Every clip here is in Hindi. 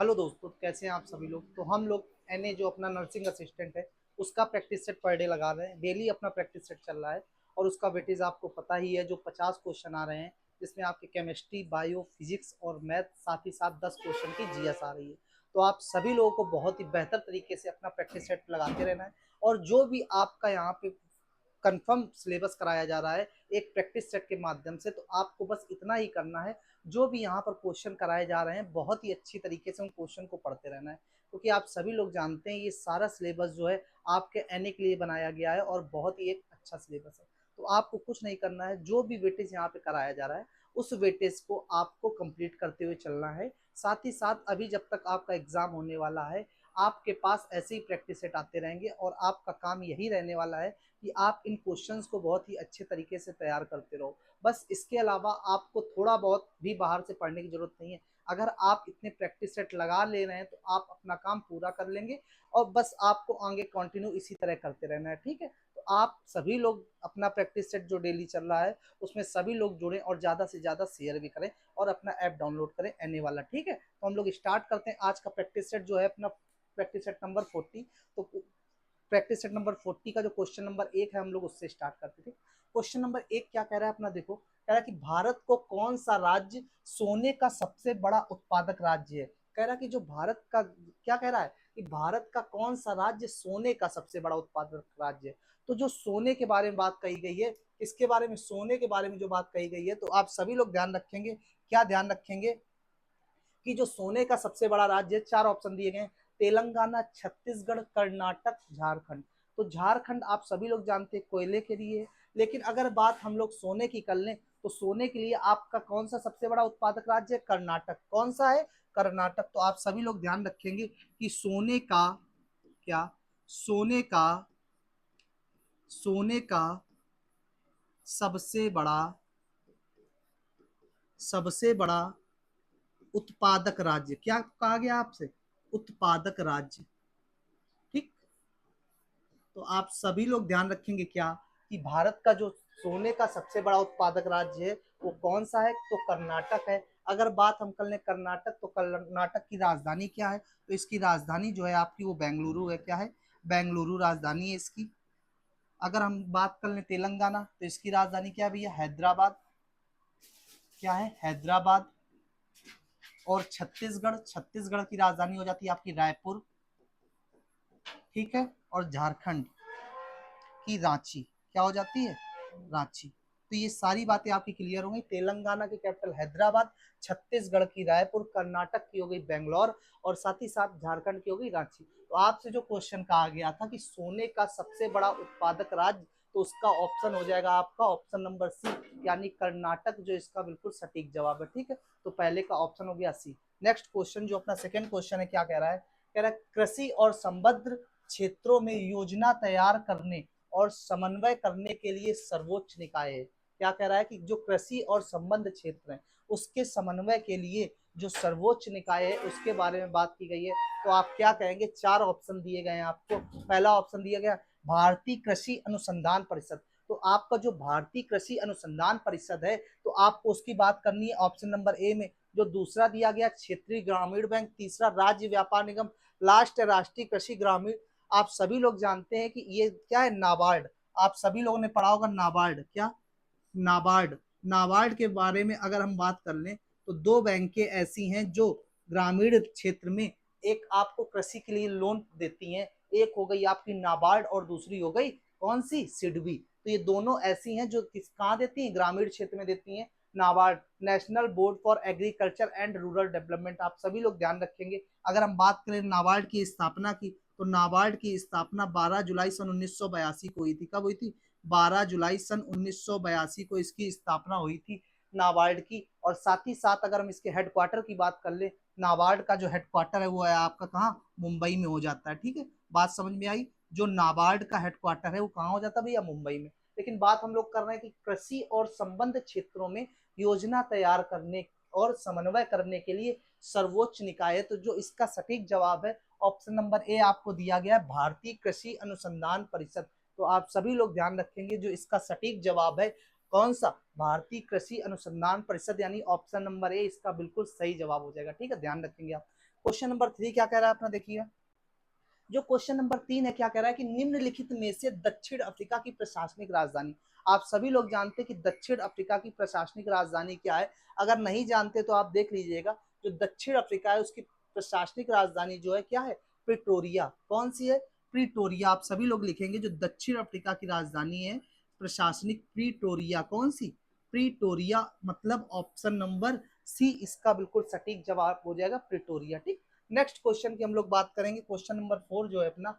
हेलो दोस्तों, कैसे हैं आप सभी लोग। तो हम लोग एनए जो अपना नर्सिंग असिस्टेंट है उसका प्रैक्टिस सेट पर डे लगा रहे हैं। डेली अपना प्रैक्टिस सेट चल रहा है और उसका वेटेज आपको पता ही है, जो 50 क्वेश्चन आ रहे हैं जिसमें आपके केमिस्ट्री, बायो, फिजिक्स और मैथ, साथ ही साथ 10 क्वेश्चन की जीएस आ रही है। तो आप सभी लोगों को बहुत ही बेहतर तरीके से अपना प्रैक्टिस सेट लगाते रहना है। और जो भी आपका यहाँ पे कंफर्म सिलेबस कराया जा रहा है एक प्रैक्टिस सेट के माध्यम से, तो आपको बस इतना ही करना है। जो भी यहाँ पर क्वेश्चन कराए जा रहे हैं बहुत ही अच्छी तरीके से उन क्वेश्चन को पढ़ते रहना है, क्योंकि आप सभी लोग जानते हैं ये सारा सिलेबस जो है आपके एनए के लिए बनाया गया है और बहुत ही एक अच्छा सिलेबस है। तो आपको कुछ नहीं करना है, जो भी वेटेज यहाँ पे कराया जा रहा है उस वेटेज को आपको कंप्लीट करते हुए चलना है। साथ ही साथ अभी जब तक आपका एग्जाम होने वाला है आपके पास ऐसे ही प्रैक्टिस सेट आते रहेंगे और आपका काम यही रहने वाला है कि आप इन क्वेश्चंस को बहुत ही अच्छे तरीके से तैयार करते रहो। बस इसके अलावा आपको थोड़ा बहुत भी बाहर से पढ़ने की जरूरत नहीं है। अगर आप इतने प्रैक्टिस सेट लगा ले रहे हैं तो आप अपना काम पूरा कर लेंगे और बस आपको आगे कंटिन्यू इसी तरह करते रहना है, ठीक है। तो आप सभी लोग अपना प्रैक्टिस सेट जो डेली चल रहा है उसमें सभी लोग जुड़ें और ज़्यादा से ज़्यादा शेयर भी करें और अपना ऐप डाउनलोड करें एनए वाला, ठीक है। तो हम लोग स्टार्ट करते हैं आज का प्रैक्टिस सेट जो है अपना प्रैक्टिस सेट नंबर 40। तो प्रैक्टिस सेट नंबर 40 का जो क्वेश्चन नंबर 1 है हम लोग उससे स्टार्ट करते थे। क्वेश्चन नंबर 1 क्या कह रहा है अपना, देखो कह रहा है कि भारत को कौन सा राज्य सोने का सबसे बड़ा उत्पादक राज्य है। कह रहा है कि जो भारत का क्या कह रहा है कि भारत का कौन सा राज्य सोने का सबसे बड़ा उत्पादक राज्य है। तो जो सोने के बारे में बात कही गई है, इसके बारे में सोने के बारे में जो बात कही गई है, तो आप सभी लोग ध्यान रखेंगे। क्या ध्यान रखेंगे कि जो सोने का सबसे बड़ा राज्य है, चार ऑप्शन दिए गए, तेलंगाना, छत्तीसगढ़, कर्नाटक, झारखंड। तो झारखंड आप सभी लोग जानते हैं कोयले के लिए, लेकिन अगर बात हम लोग सोने की कर लें तो सोने के लिए आपका कौन सा सबसे बड़ा उत्पादक राज्य है, कर्नाटक। कौन सा है, कर्नाटक। तो आप सभी लोग ध्यान रखेंगे कि सोने का क्या, सोने का सोने का सबसे बड़ा सबसे बड़ा उत्पादक राज्य क्या कहा गया आपसे, उत्पादक राज्य, ठीक। तो आप सभी लोग ध्यान रखेंगे क्या कि भारत का जो सोने का सबसे बड़ा उत्पादक राज्य है वो कौन सा है, तो कर्नाटक है। अगर बात हम कर लें कर्नाटक, तो कर्नाटक की राजधानी क्या है, तो इसकी राजधानी जो है आपकी वो बेंगलुरु है। क्या है, बेंगलुरु राजधानी है इसकी। अगर हम बात कर लें तेलंगाना, तो इसकी राजधानी क्या है भैया, हैदराबाद। क्या है, हैदराबाद। और छत्तीसगढ़, छत्तीसगढ़ की राजधानी हो जाती है आपकी रायपुर, ठीक है। और झारखंड की रांची, क्या हो जाती है, रांची। तो ये सारी बातें आपकी क्लियर हो गई। तेलंगाना की कैपिटल हैदराबाद, छत्तीसगढ़ की रायपुर, कर्नाटक की हो गई बेंगलोर और साथ ही साथ झारखंड की हो गई रांची। तो आपसे जो क्वेश्चन कहा गया था कि सोने का सबसे बड़ा उत्पादक राज्य, तो उसका ऑप्शन हो जाएगा आपका ऑप्शन नंबर सी, यानी कर्नाटक, जो इसका बिल्कुल सटीक जवाब है, ठीक है। तो पहले का ऑप्शन हो गया सी। नेक्स्ट क्वेश्चन जो अपना सेकेंड क्वेश्चन है, क्या कह रहा है, कह रहा है कृषि और संबद्ध क्षेत्रों में योजना तैयार करने और समन्वय करने के लिए सर्वोच्च निकाय है। क्या कह रहा है कि जो कृषि और संबंध क्षेत्र है उसके समन्वय के लिए जो सर्वोच्च निकाय है उसके बारे में बात की गई है। तो आप क्या कहेंगे, चार ऑप्शन दिए गए हैं आपको। पहला ऑप्शन दिया गया भारतीय कृषि अनुसंधान परिषद। तो आपका जो भारतीय कृषि अनुसंधान परिषद है तो आपको उसकी बात करनी है ऑप्शन नंबर ए में। जो दूसरा दिया गया क्षेत्रीय ग्रामीण बैंक, तीसरा राज्य व्यापार निगम, लास्ट है राष्ट्रीय कृषि ग्रामीण। आप सभी लोग जानते हैं कि ये क्या है, नाबार्ड। आप सभी लोगों ने पढ़ा होगा नाबार्ड। क्या, नाबार्ड। नाबार्ड के बारे में अगर हम बात कर लें तो दो बैंकें ऐसी हैं जो ग्रामीण क्षेत्र में एक आपको कृषि के लिए लोन देती हैं। एक हो गई आपकी नाबार्ड और दूसरी हो गई कौन सी, सिडबी। तो ये दोनों ऐसी हैं जो किस कहाँ देती हैं, ग्रामीण क्षेत्र में देती हैं। NABARD, national board for agriculture and rural development. आप सभी लोग ध्यान रखेंगे। अगर हम बात करें नाबार्ड की स्थापना की, तो नाबार्ड की स्थापना 12 जुलाई सन 1982 को हुई थी। कब हुई थी, 12 जुलाई सन 1982 को इसकी स्थापना हुई थी नाबार्ड की। और साथ ही साथ अगर हम इसके हेडक्वार्टर की बात कर ले, नाबार्ड का जो हेडक्वार्टर है वो है आपका कहाँ, मुंबई में हो जाता है, ठीक है। बात समझ में आई, जो नाबार्ड का हेडक्वार्टर है वो कहाँ हो जाता है भैया, मुंबई में। लेकिन बात हम लोग कर रहे हैं कि कृषि और संबंध क्षेत्रों में योजना तैयार करने और समन्वय करने के लिए सर्वोच्च निकाय है। तो जो इसका सटीक जवाब है ऑप्शन नंबर ए आपको दिया गया है, भारतीय कृषि अनुसंधान परिषद। तो आप सभी लोग ध्यान रखेंगे जो इसका सटीक जवाब है कौन सा, भारतीय कृषि अनुसंधान परिषद, यानी ऑप्शन नंबर ए इसका बिल्कुल सही जवाब हो जाएगा, ठीक है। ध्यान रखेंगे आप। क्वेश्चन नंबर 3 क्या कह रहा है अपना, देखिए जो क्वेश्चन नंबर 3 है क्या कह रहा है कि निम्नलिखित में से दक्षिण अफ्रीका की प्रशासनिक राजधानी, आप सभी लोग जानते हैं कि दक्षिण अफ्रीका की प्रशासनिक राजधानी क्या है, अगर नहीं जानते तो आप देख लीजिएगा, जो दक्षिण अफ्रीका है उसकी प्रशासनिक राजधानी जो है क्या है, प्रिटोरिया। कौन सी है, प्रिटोरिया। आप सभी लोग लिखेंगे जो दक्षिण अफ्रीका की राजधानी है प्रशासनिक, प्रिटोरिया। कौन सी, प्रिटोरिया, मतलब ऑप्शन नंबर सी इसका बिल्कुल सटीक जवाब हो जाएगा, प्रिटोरिया। ठीक, नेक्स्ट क्वेश्चन की हम लोग बात करेंगे, क्वेश्चन नंबर 4 जो है अपना,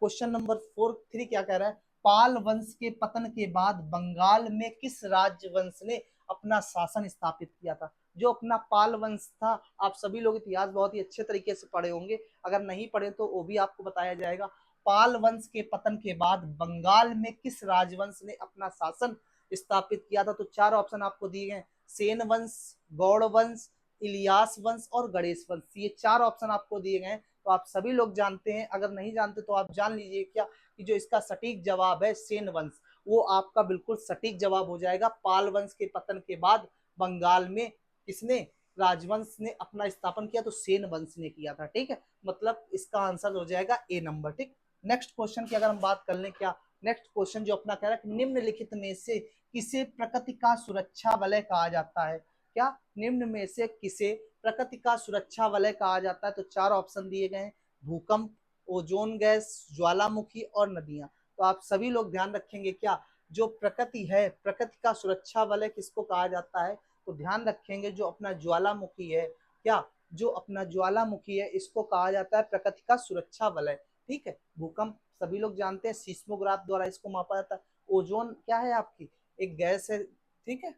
क्वेश्चन नंबर 3 क्या कह रहा है, पाल वंश के पतन के बाद बंगाल में किस राजवंश ने अपना शासन स्थापित किया था। जो अपना पाल वंश था, आप सभी लोग इतिहास बहुत ही अच्छे तरीके से पढ़े होंगे, अगर नहीं पढ़े तो वो भी आपको बताया जाएगा। पाल वंश के पतन के बाद बंगाल में किस राजवंश ने अपना शासन स्थापित किया था, तो 4 ऑप्शन आपको दिए गए, सेन वंश, गौड़ वंश, इलियास वंश और गणेश वंश, ये 4 ऑप्शन आपको दिए गए। तो आप सभी लोग जानते हैं, अगर नहीं जानते तो आप जान लीजिए क्या, कि जो इसका सटीक जवाब है सेन वंश, वो आपका बिल्कुल सटीक जवाब हो जाएगा। पाल वंश के पतन के बाद बंगाल में किसने राजवंश ने अपना स्थापन किया, तो सेन वंश ने किया था। ठीक है, मतलब इसका आंसर हो जाएगा ए नंबर। ठीक, नेक्स्ट क्वेश्चन की अगर हम बात कर लें, क्या नेक्स्ट क्वेश्चन जो अपना कह रहा है, निम्नलिखित में से किसे प्रकृति का सुरक्षा वलय कहा जाता है, क्या निम्न में से किसे प्रकृति का सुरक्षा वलय कहा जाता है, तो 4 ऑप्शन दिए गए हैं, भूकंप, ओजोन गैस, ज्वालामुखी और नदियां। तो आप सभी लोग ध्यान रखेंगे क्या, जो प्रकृति है, प्रकृति का सुरक्षा वलय किसको कहा जाता है, तो ध्यान रखेंगे जो अपना ज्वालामुखी है, क्या जो अपना ज्वालामुखी है इसको कहा जाता है प्रकृति का सुरक्षा वलय। ठीक है, भूकंप सभी लोग जानते हैं सीस्मोग्राफ द्वारा इसको मापा जाता है। ओजोन क्या है आपकी, एक गैस है। ठीक है,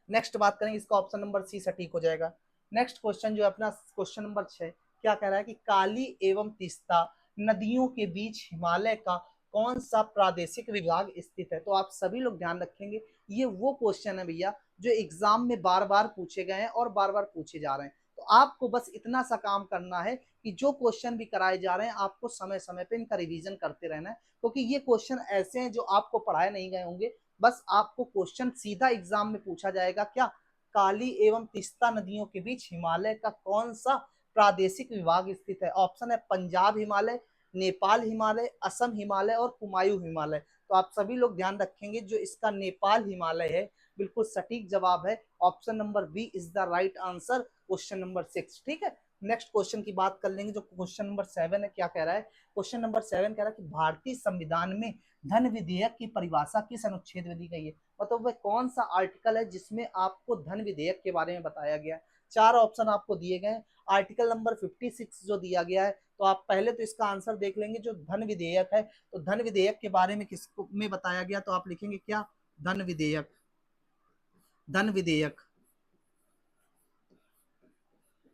नेक्स्ट बात करेंगे, इसका ऑप्शन नंबर सी सटीक हो जाएगा। नेक्स्ट क्वेश्चन जो अपना क्वेश्चन नंबर 6 क्या कह रहा है कि काली एवं तीस्ता नदियों के बीच हिमालय का कौन सा प्रादेशिक विभाग स्थित है। तो आप सभी लोग ध्यान रखेंगे, ये वो क्वेश्चन है भैया जो एग्जाम में बार बार पूछे गए हैं और बार बार पूछे जा रहे हैं। तो आपको बस इतना सा काम करना है कि जो क्वेश्चन भी कराए जा रहे हैं आपको समय समय पे इनका रिवीजन करते रहना है, क्योंकि ये क्वेश्चन ऐसे हैं जो आपको पढ़ाए नहीं गए होंगे। बस आपको क्वेश्चन सीधा एग्जाम में पूछा जाएगा, क्या काली एवं तीस्ता नदियों के बीच हिमालय का कौन सा प्रादेशिक विभाग स्थित है। ऑप्शन है पंजाब हिमालय, नेपाल हिमालय, असम हिमालय और कुमायूं हिमालय। तो आप सभी लोग ध्यान रखेंगे जो इसका नेपाल हिमालय है बिल्कुल सटीक जवाब है, option number B is the right answer, question number 6। ठीक है, नेक्स्ट क्वेश्चन की बात कर लेंगे, जो क्वेश्चन नंबर 7 है क्या कह रहा है, क्वेश्चन नंबर 7 कह रहा है कि भारतीय संविधान में धन विधेयक की परिभाषा किस अनुच्छेद में दी गई है। मतलब वह कौन सा आर्टिकल है जिसमें आपको धन विधेयक के बारे में बताया गया है। 4 ऑप्शन आपको दिए गए, आर्टिकल नंबर 56 जो दिया गया है, तो आप पहले तो इसका आंसर देख लेंगे, जो धन विधेयक है, तो धन विधेयक के बारे में किसको में बताया गया, तो आप लिखेंगे क्या, धन विधेयक, धन विधेयक,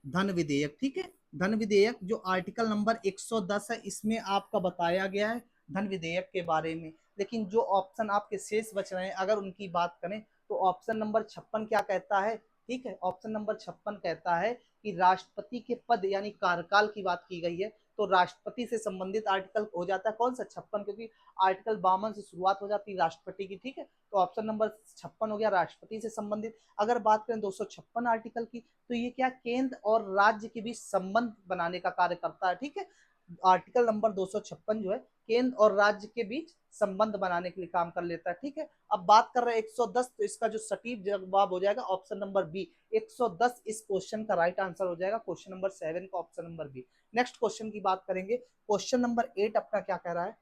धन विधेयक। ठीक है, धन विधेयक जो आर्टिकल नंबर 110 है इसमें आपका बताया गया है धन विधेयक के बारे में। लेकिन जो ऑप्शन आपके शेष बच रहे हैं अगर उनकी बात करें, तो ऑप्शन नंबर 56 क्या कहता है, ठीक है, ऑप्शन नंबर 56 कहता है कि राष्ट्रपति के पद यानी कार्यकाल की बात की गई है, तो राष्ट्रपति से संबंधित आर्टिकल हो जाता है कौन सा, 56, क्योंकि आर्टिकल 52 से शुरुआत हो जाती है राष्ट्रपति की। ठीक है, तो ऑप्शन नंबर 56 हो गया राष्ट्रपति से संबंधित। अगर बात करें 256 आर्टिकल की, तो ये क्या केंद्र और राज्य के बीच संबंध बनाने का कार्य करता है। ठीक है, आर्टिकल नंबर 256 जो है केंद्र और राज्य के बीच संबंध बनाने के लिए काम कर लेता है। ठीक है, अब बात कर रहे हैं 110, तो इसका जो सटीक जवाब हो जाएगा ऑप्शन नंबर बी, 110 इस क्वेश्चन का राइट आंसर हो जाएगा, क्वेश्चन नंबर 7 का option number B. Next question की बात करेंगे, क्वेश्चन नंबर 8 अपना क्या कह रहा है।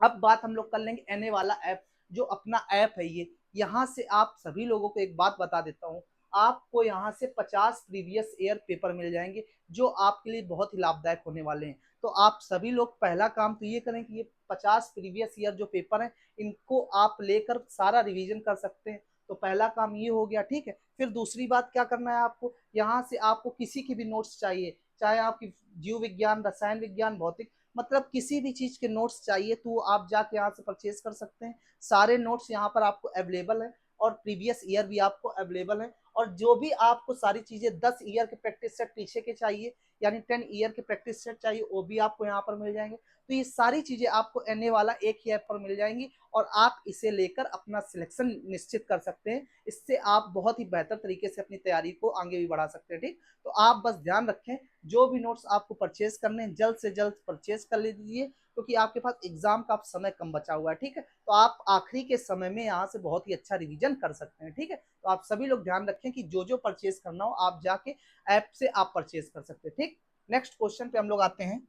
अब बात हम लोग कर लेंगे एनए वाला ऐप, जो अपना ऐप है ये, यहाँ से आप सभी लोगों को एक बात बता देता हूँ, आपको यहाँ से 50 प्रीवियस ईयर पेपर मिल जाएंगे जो आपके लिए बहुत ही लाभदायक होने वाले हैं। तो आप सभी लोग पहला काम तो ये करें कि ये 50 प्रीवियस ईयर जो पेपर हैं इनको आप लेकर सारा रिवीजन कर सकते हैं। तो पहला काम ये हो गया। ठीक है, फिर दूसरी बात क्या करना है आपको, यहाँ से आपको किसी की भी नोट्स चाहिए, चाहे आपकी जीव विज्ञान, रसायन विज्ञान, भौतिक, मतलब किसी भी चीज के नोट्स चाहिए तो आप जाके यहाँ से परचेज कर सकते हैं। सारे नोट्स यहाँ पर आपको अवेलेबल है और प्रीवियस ईयर भी आपको अवेलेबल है। और जो भी आपको सारी चीजें 10 ईयर के प्रैक्टिस सेट पीछे के चाहिए, यानी 10 ईयर के प्रैक्टिस सेट चाहिए, वो भी आपको यहाँ पर मिल जाएंगे। तो ये सारी चीजें आपको एनए वाला एक ही ऐप पर मिल जाएंगी और आप इसे लेकर अपना सिलेक्शन निश्चित कर सकते हैं। इससे आप बहुत ही बेहतर तरीके से अपनी तैयारी को आगे भी बढ़ा सकते हैं। ठीक, तो आप बस ध्यान रखें, जो भी नोट्स आपको परचेज करने हैं जल्द से जल्द परचेज कर लीजिए, क्योंकि आपके पास एग्जाम का समय कम बचा हुआ है। ठीक है, तो आप आखिरी के समय में यहाँ से बहुत ही अच्छा रिवीजन कर सकते हैं। ठीक है, तो आप सभी लोग ध्यान रखें कि जो जो परचेज करना हो आप जाके ऐप से आप परचेज कर सकते हैं। ठीक, नेक्स्ट क्वेश्चन पे हम लोग आते हैं।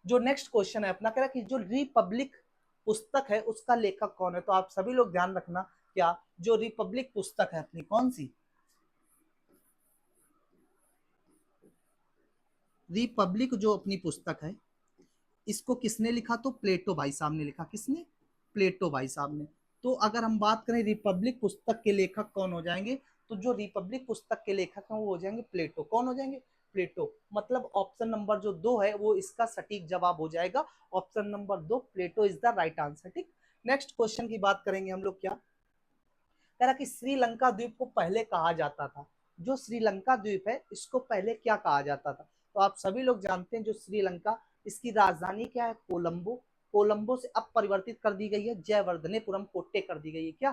जो नेक्स्ट क्वेश्चन है अपना, कह रहा कि जो रिपब्लिक पुस्तक है उसका लेखक कौन है। तो आप सभी लोग ध्यान रखना, क्या जो रिपब्लिक पुस्तक है अपनी कौन सी, रिपब्लिक जो अपनी पुस्तक है इसको किसने लिखा, तो प्लेटो भाई साहब ने लिखा। किसने, प्लेटो भाई साहब ने। तो अगर हम बात करें रिपब्लिक पुस्तक के लेखक कौन हो जाएंगे, तो जो रिपब्लिक पुस्तक के लेखक हैं वो हो जाएंगे प्लेटो। कौन हो जाएंगे, प्लेटो। मतलब ऑप्शन नंबर जो 2 है वो इसका सटीक जवाब हो जाएगा। Option number 2 Plato is the right answer. ठीक, नेक्स्ट क्वेश्चन की बात करेंगे हम लोग। क्या कह रहा कि श्रीलंका द्वीप को पहले कहा जाता था, जो श्रीलंका द्वीप है इसको पहले क्या कहा जाता था। तो आप सभी लोग जानते हैं जो श्रीलंका, इसकी राजधानी क्या है, कोलंबो। कोलंबो से अब परिवर्तित कर दी गई है जयवर्धनेपुरम कोट्टे कर दी गई है। क्या,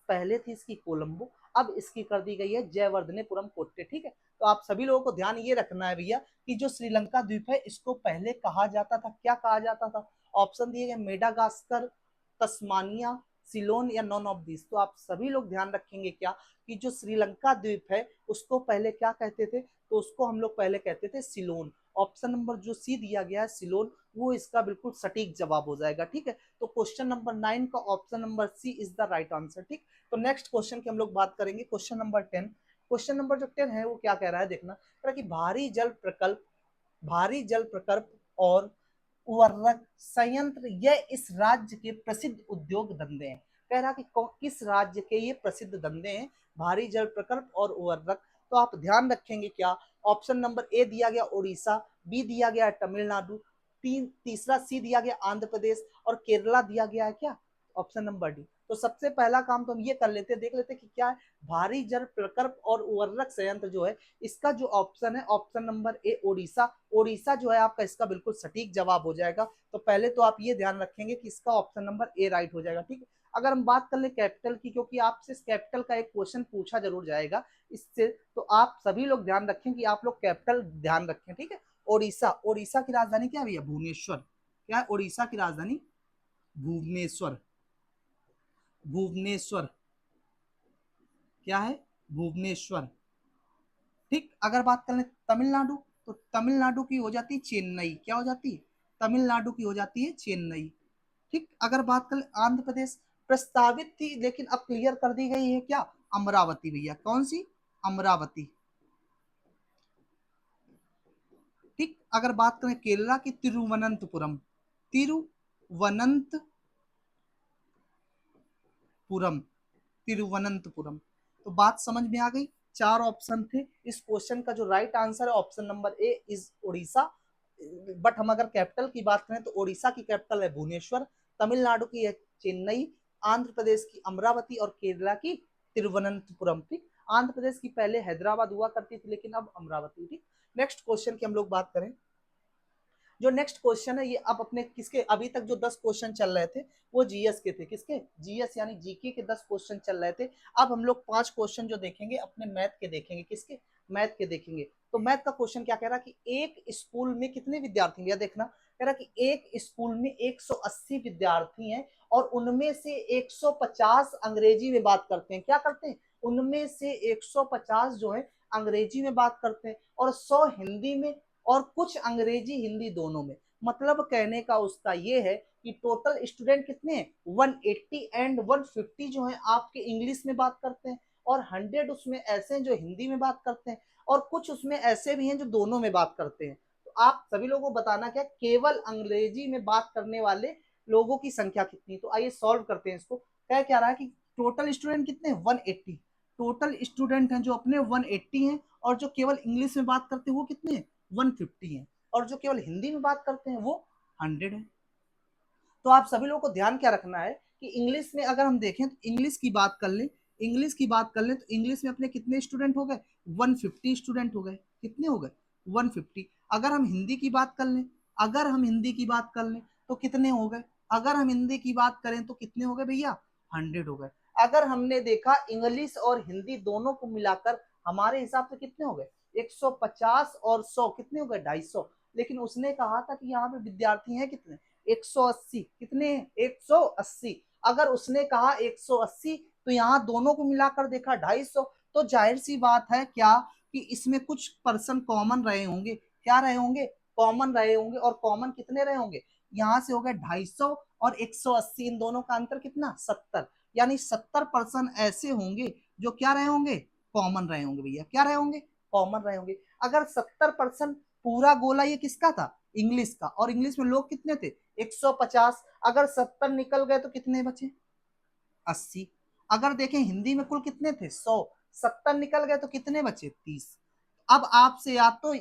पहले थी इसकी कोलंबो, अब इसकी कर दी गई है जयवर्धनेपुरम कोट्टे। ठीक है, तो आप सभी लोगों को ध्यान ये रखना है भैया कि जो श्रीलंका द्वीप है इसको पहले कहा जाता था, क्या कहा जाता था। ऑप्शन दिए गए मेडागास्कर, तस्मानिया, सिलोन या नॉन ऑफ दिस। तो आप सभी लोग ध्यान रखेंगे क्या कि जो श्रीलंका द्वीप है उसको पहले क्या कहते थे, तो उसको हम लोग पहले कहते थे सिलोन। ऑप्शन नंबर जो सी दिया गया है सिलोन, वो इसका बिल्कुल सटीक जवाब हो जाएगा। ठीक है, तो क्वेश्चन नंबर 9 का option number C is the right answer. ठीक, तो नेक्स्ट क्वेश्चन की हम लोग बात करेंगे, क्वेश्चन नंबर 10। क्वेश्चन नंबर जो 10 है वो क्या कह रहा है, देखना कह रहा कि भारी जल प्रकल्प और उर्वरक संयंत्र यह इस राज्य के प्रसिद्ध उद्योग धंधे हैं। कह रहा कि किस राज्य के ये प्रसिद्ध धंधे हैं, भारी जल प्रकल्प और उर्वरक। तो आप ध्यान रखेंगे क्या, ऑप्शन नंबर ए दिया गया उड़ीसा, बी दिया गया तमिलनाडु, तीसरा सी दिया गया आंध्र प्रदेश और केरला दिया गया है क्या, ऑप्शन नंबर डी। तो सबसे पहला काम तो हम ये कर लेते, देख लेते कि क्या है, भारी जल प्रकल्प और उर्वरक संयंत्र जो है इसका जो ऑप्शन है ऑप्शन नंबर ए ओडिशा। ओडिशा जो है आपका इसका बिल्कुल सटीक जवाब हो जाएगा। तो पहले तो आप ये ध्यान रखेंगे कि इसका ऑप्शन नंबर ए राइट हो जाएगा। ठीक है, अगर हम बात कर ले कैपिटल की, क्योंकि आपसे कैपिटल का एक क्वेश्चन पूछा जरूर जाएगा इससे, तो आप सभी लोग ध्यान रखें कि आप लोग कैपिटल ध्यान रखें। ठीक है, ओडिशा, ओडिशा की राजधानी क्या है भैया, भुवनेश्वर। क्या है ओडिशा की राजधानी, भुवनेश्वर। भुवनेश्वर क्या है, भुवनेश्वर। ठीक, अगर बात करें तमिलनाडु, तो तमिलनाडु की हो जाती है चेन्नई। क्या हो जाती है, तमिलनाडु की हो जाती है चेन्नई। ठीक, अगर बात करें आंध्र प्रदेश, प्रस्तावित थी लेकिन अब क्लियर कर दी गई है क्या, अमरावती भैया। कौन सी, अमरावती। ठीक, अगर बात करें केरला की, तिरुवनंतपुरम। तिरुवनंतपुरम, तिरुवनंतपुरम। तो बात समझ में आ गई, 4 ऑप्शन थे। इस क्वेश्चन का जो राइट आंसर है option number A is Orissa. But हम अगर कैपिटल की बात करें तो उड़ीसा की कैपिटल है भुवनेश्वर, तमिलनाडु की है चेन्नई, आंध्र प्रदेश की अमरावती और केरला की तिरुवनंतपुरम। ठीक, आंध्र प्रदेश की पहले हैदराबाद हुआ करती थी लेकिन अब अमरावती। ठीक, नेक्स्ट क्वेश्चन की हम लोग बात करें, जो नेक्स्ट क्वेश्चन है ये अब अपने किसके, अभी तक जो 10 क्वेश्चन चल रहे थे वो जीएस के थे। किसके, जीएस यानी जीके के 10 क्वेश्चन चल रहे थे। अब हम लोग 5 क्वेश्चन जो देखेंगे अपने मैथ के देखेंगे। किसके, मैथ के देखेंगे। तो मैथ का क्वेश्चन क्या कह रहा कि एक स्कूल में कितने विद्यार्थी, भैया देखना, कह रहा कि एक स्कूल में 180 विद्यार्थी हैं और उनमें से 150 अंग्रेजी में बात करते हैं। क्या करते हैं, उनमें से 150 जो है अंग्रेजी में बात करते हैं और 100 हिंदी में और कुछ अंग्रेजी हिंदी दोनों में। मतलब कहने का उसका ये है कि टोटल स्टूडेंट कितने हैं, 180 एंड 150 जो है आपके इंग्लिश में बात करते हैं और 100 उसमें ऐसे हैं जो हिंदी में बात करते हैं और कुछ उसमें ऐसे भी हैं जो दोनों में बात करते हैं। तो आप सभी लोगों को बताना क्या, केवल अंग्रेजी में बात करने वाले लोगों की संख्या कितनी। तो आइए सॉल्व करते हैं इसको। क्या रहा है कि टोटल स्टूडेंट कितने, 180। टोटल स्टूडेंट हैं जो अपने 180 हैं और जो केवल इंग्लिश में बात करते हैं वो कितने हैं, 150 है और जो केवल हिंदी में बात करते हैं वो 100 है। तो आप सभी लोगों को ध्यान क्या रखना है कि इंग्लिश में अगर हम देखें तो इंग्लिश की बात कर ले, इंग्लिश की बात कर ले तो इंग्लिश में अपने कितने स्टूडेंट हो गए, 150 स्टूडेंट हो गए। कितने हो गए, 150। अगर हम हिंदी की बात कर लें, अगर हम हिंदी की बात कर लें तो कितने हो गए, अगर हम हिंदी की बात करें तो कितने हो गए भैया, 100 हो गए। अगर हमने देखा इंग्लिश और हिंदी दोनों को मिलाकर हमारे हिसाब से कितने हो गए, 150 और 100 कितने हो गए, 250। लेकिन उसने कहा था कि यहाँ पे विद्यार्थी हैं कितने, 180। कितने, 180। अगर उसने कहा 180 तो यहाँ दोनों को मिलाकर देखा 250, तो जाहिर सी बात है क्या कि इसमें कुछ पर्सन कॉमन रहे होंगे। क्या रहे होंगे, कॉमन रहे होंगे। और कॉमन कितने रहे होंगे, यहाँ से हो गए 250 और 180, इन दोनों का अंतर कितना, 70। यानी 70% ऐसे होंगे जो क्या रहे होंगे, कॉमन रहे होंगे भैया। क्या रहे होंगे, कॉमन रहे होंगे। अगर 70% पूरा गोला ये किसका था, इंग्लिश का, और इंग्लिश में लोग कितने थे, 150। अगर 70 निकल गए तो कितने बचे, 80। अगर देखें हिंदी में कुल कितने थे, 100। 70 निकल गए तो कितने बचे, 30। अब आपसे या तो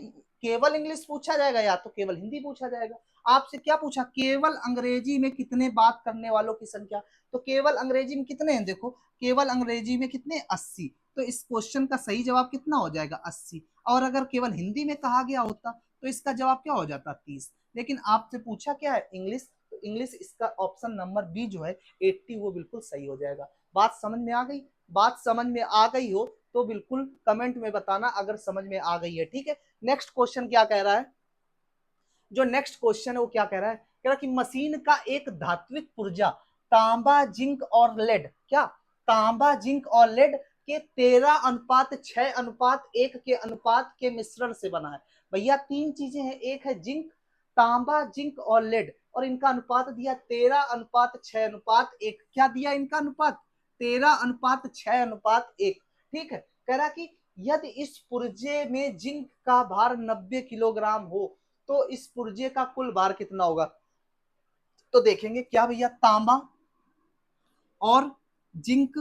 केवल इंग्लिश पूछा जाएगा या तो केवल हिंदी पूछा जाएगा। आपसे क्या पूछा, केवल अंग्रेजी में कितने बात करने वालों की संख्या। तो केवल अंग्रेजी में कितने हैं, देखो केवल अंग्रेजी में कितने, 80। तो इस क्वेश्चन का सही जवाब कितना हो जाएगा, 80। और अगर केवल हिंदी में कहा गया होता तो इसका जवाब क्या हो जाता, 30। लेकिन आपसे पूछा क्या है, इंग्लिश, तो इंग्लिश इसका ऑप्शन नंबर बी जो है 80 वो बिल्कुल सही हो जाएगा। बात समझ में आ गई, बात समझ में आ गई हो तो बिल्कुल कमेंट में बताना अगर समझ में आ गई है, ठीक है। नेक्स्ट क्वेश्चन क्या कह रहा है, जो नेक्स्ट क्वेश्चन है वो क्या कह रहा है, कह रहा कि मशीन का एक धात्विक पुर्जा तांबा जिंक और लेड, क्या, तांबा जिंक और लेड के 13:6:1 के अनुपात के मिश्रण से बना है। भैया तीन चीजें हैं, एक है जिंक, तांबा जिंक और लेड, और इनका अनुपात दिया 13:6:1। क्या दिया इनका अनुपात, 13:6:1। ठीक है, कह रहा कि यदि इस पुर्जे में जिंक का भार 90 किलोग्राम हो तो इस पुर्जे का कुल भार कितना होगा। तो देखेंगे क्या भैया, तांबा और जिंक,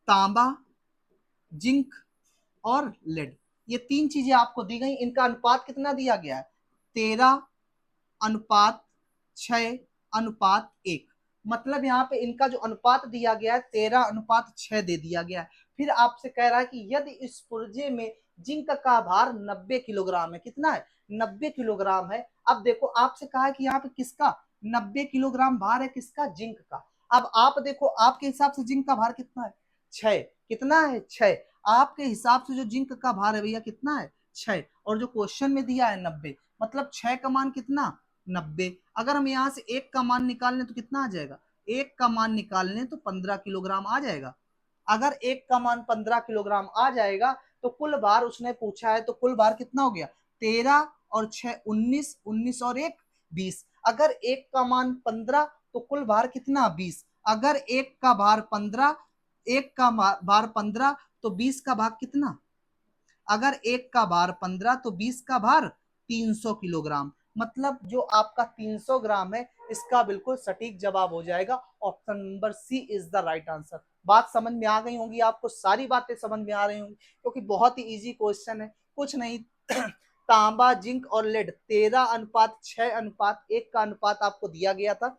तांबा जिंक और लेड, ये तीन चीजें आपको दी गई। इनका अनुपात कितना दिया गया है, 13:6:1। मतलब यहाँ पे इनका जो अनुपात दिया गया है 13:6 दे दिया गया है। फिर आपसे कह रहा है कि यदि इस पुर्जे में जिंक का भार 90 किलोग्राम है, कितना है, 90 किलोग्राम है। अब देखो आपसे कहा है कि यहाँ पे किसका 90 किलोग्राम भार है, किसका, जिंक का। अब आप देखो आपके हिसाब से जिंक का भार कितना है, 6। कितना है, 6। आपके हिसाब से जो जिंक का भार है भैया कितना है, 6। और जो क्वेश्चन में दिया है 90, मतलब 6 का मान कितना, 90। अगर हम यहाँ से 1 का मान निकाल लें तो कितना आ जाएगा, 1 का मान निकाल लें तो 15 किलोग्राम आ जाएगा। अगर 1 का मान 15 किलोग्राम आ जाएगा तो कुल भार उसने पूछा है, तो कुल भार कितना हो गया, 13 और 6 19, 19 और 1 20। अगर 1 का मान 15 तो कुल भार कितना, 20। अगर 1 का भार 15, 1 का भार 15 तो 20 का भाग कितना, अगर 1 का भार 15 तो 20 का भार 300 किलोग्राम। मतलब जो आपका 300 ग्राम है इसका बिल्कुल सटीक जवाब हो जाएगा, option number C is the right answer. बात समझ में आ गई होंगी आपको, सारी बातें समझ में आ रही होंगी क्योंकि बहुत ही इजी क्वेश्चन है, कुछ नहीं। तांबा जिंक और लेड 13:6:1 का अनुपात आपको दिया गया था।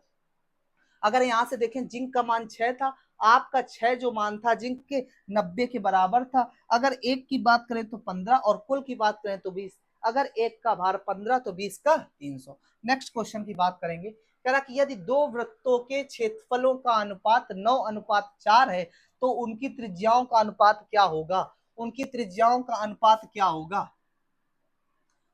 अगर यहाँ से देखें जिंक का मान 6 था, आपका 6 जो मान था जिंक के 90 के बराबर था। अगर 1 की बात करें तो 15 और कुल की बात करें तो 20। अगर 1 का भार 15 तो 20 का 300। नेक्स्ट क्वेश्चन की बात करेंगे, कह रहा कि यदि दो वृत्तों के क्षेत्रफलों का अनुपात 9:4 है तो उनकी त्रिज्याओं का अनुपात क्या होगा। उनकी त्रिज्याओं का अनुपात क्या होगा,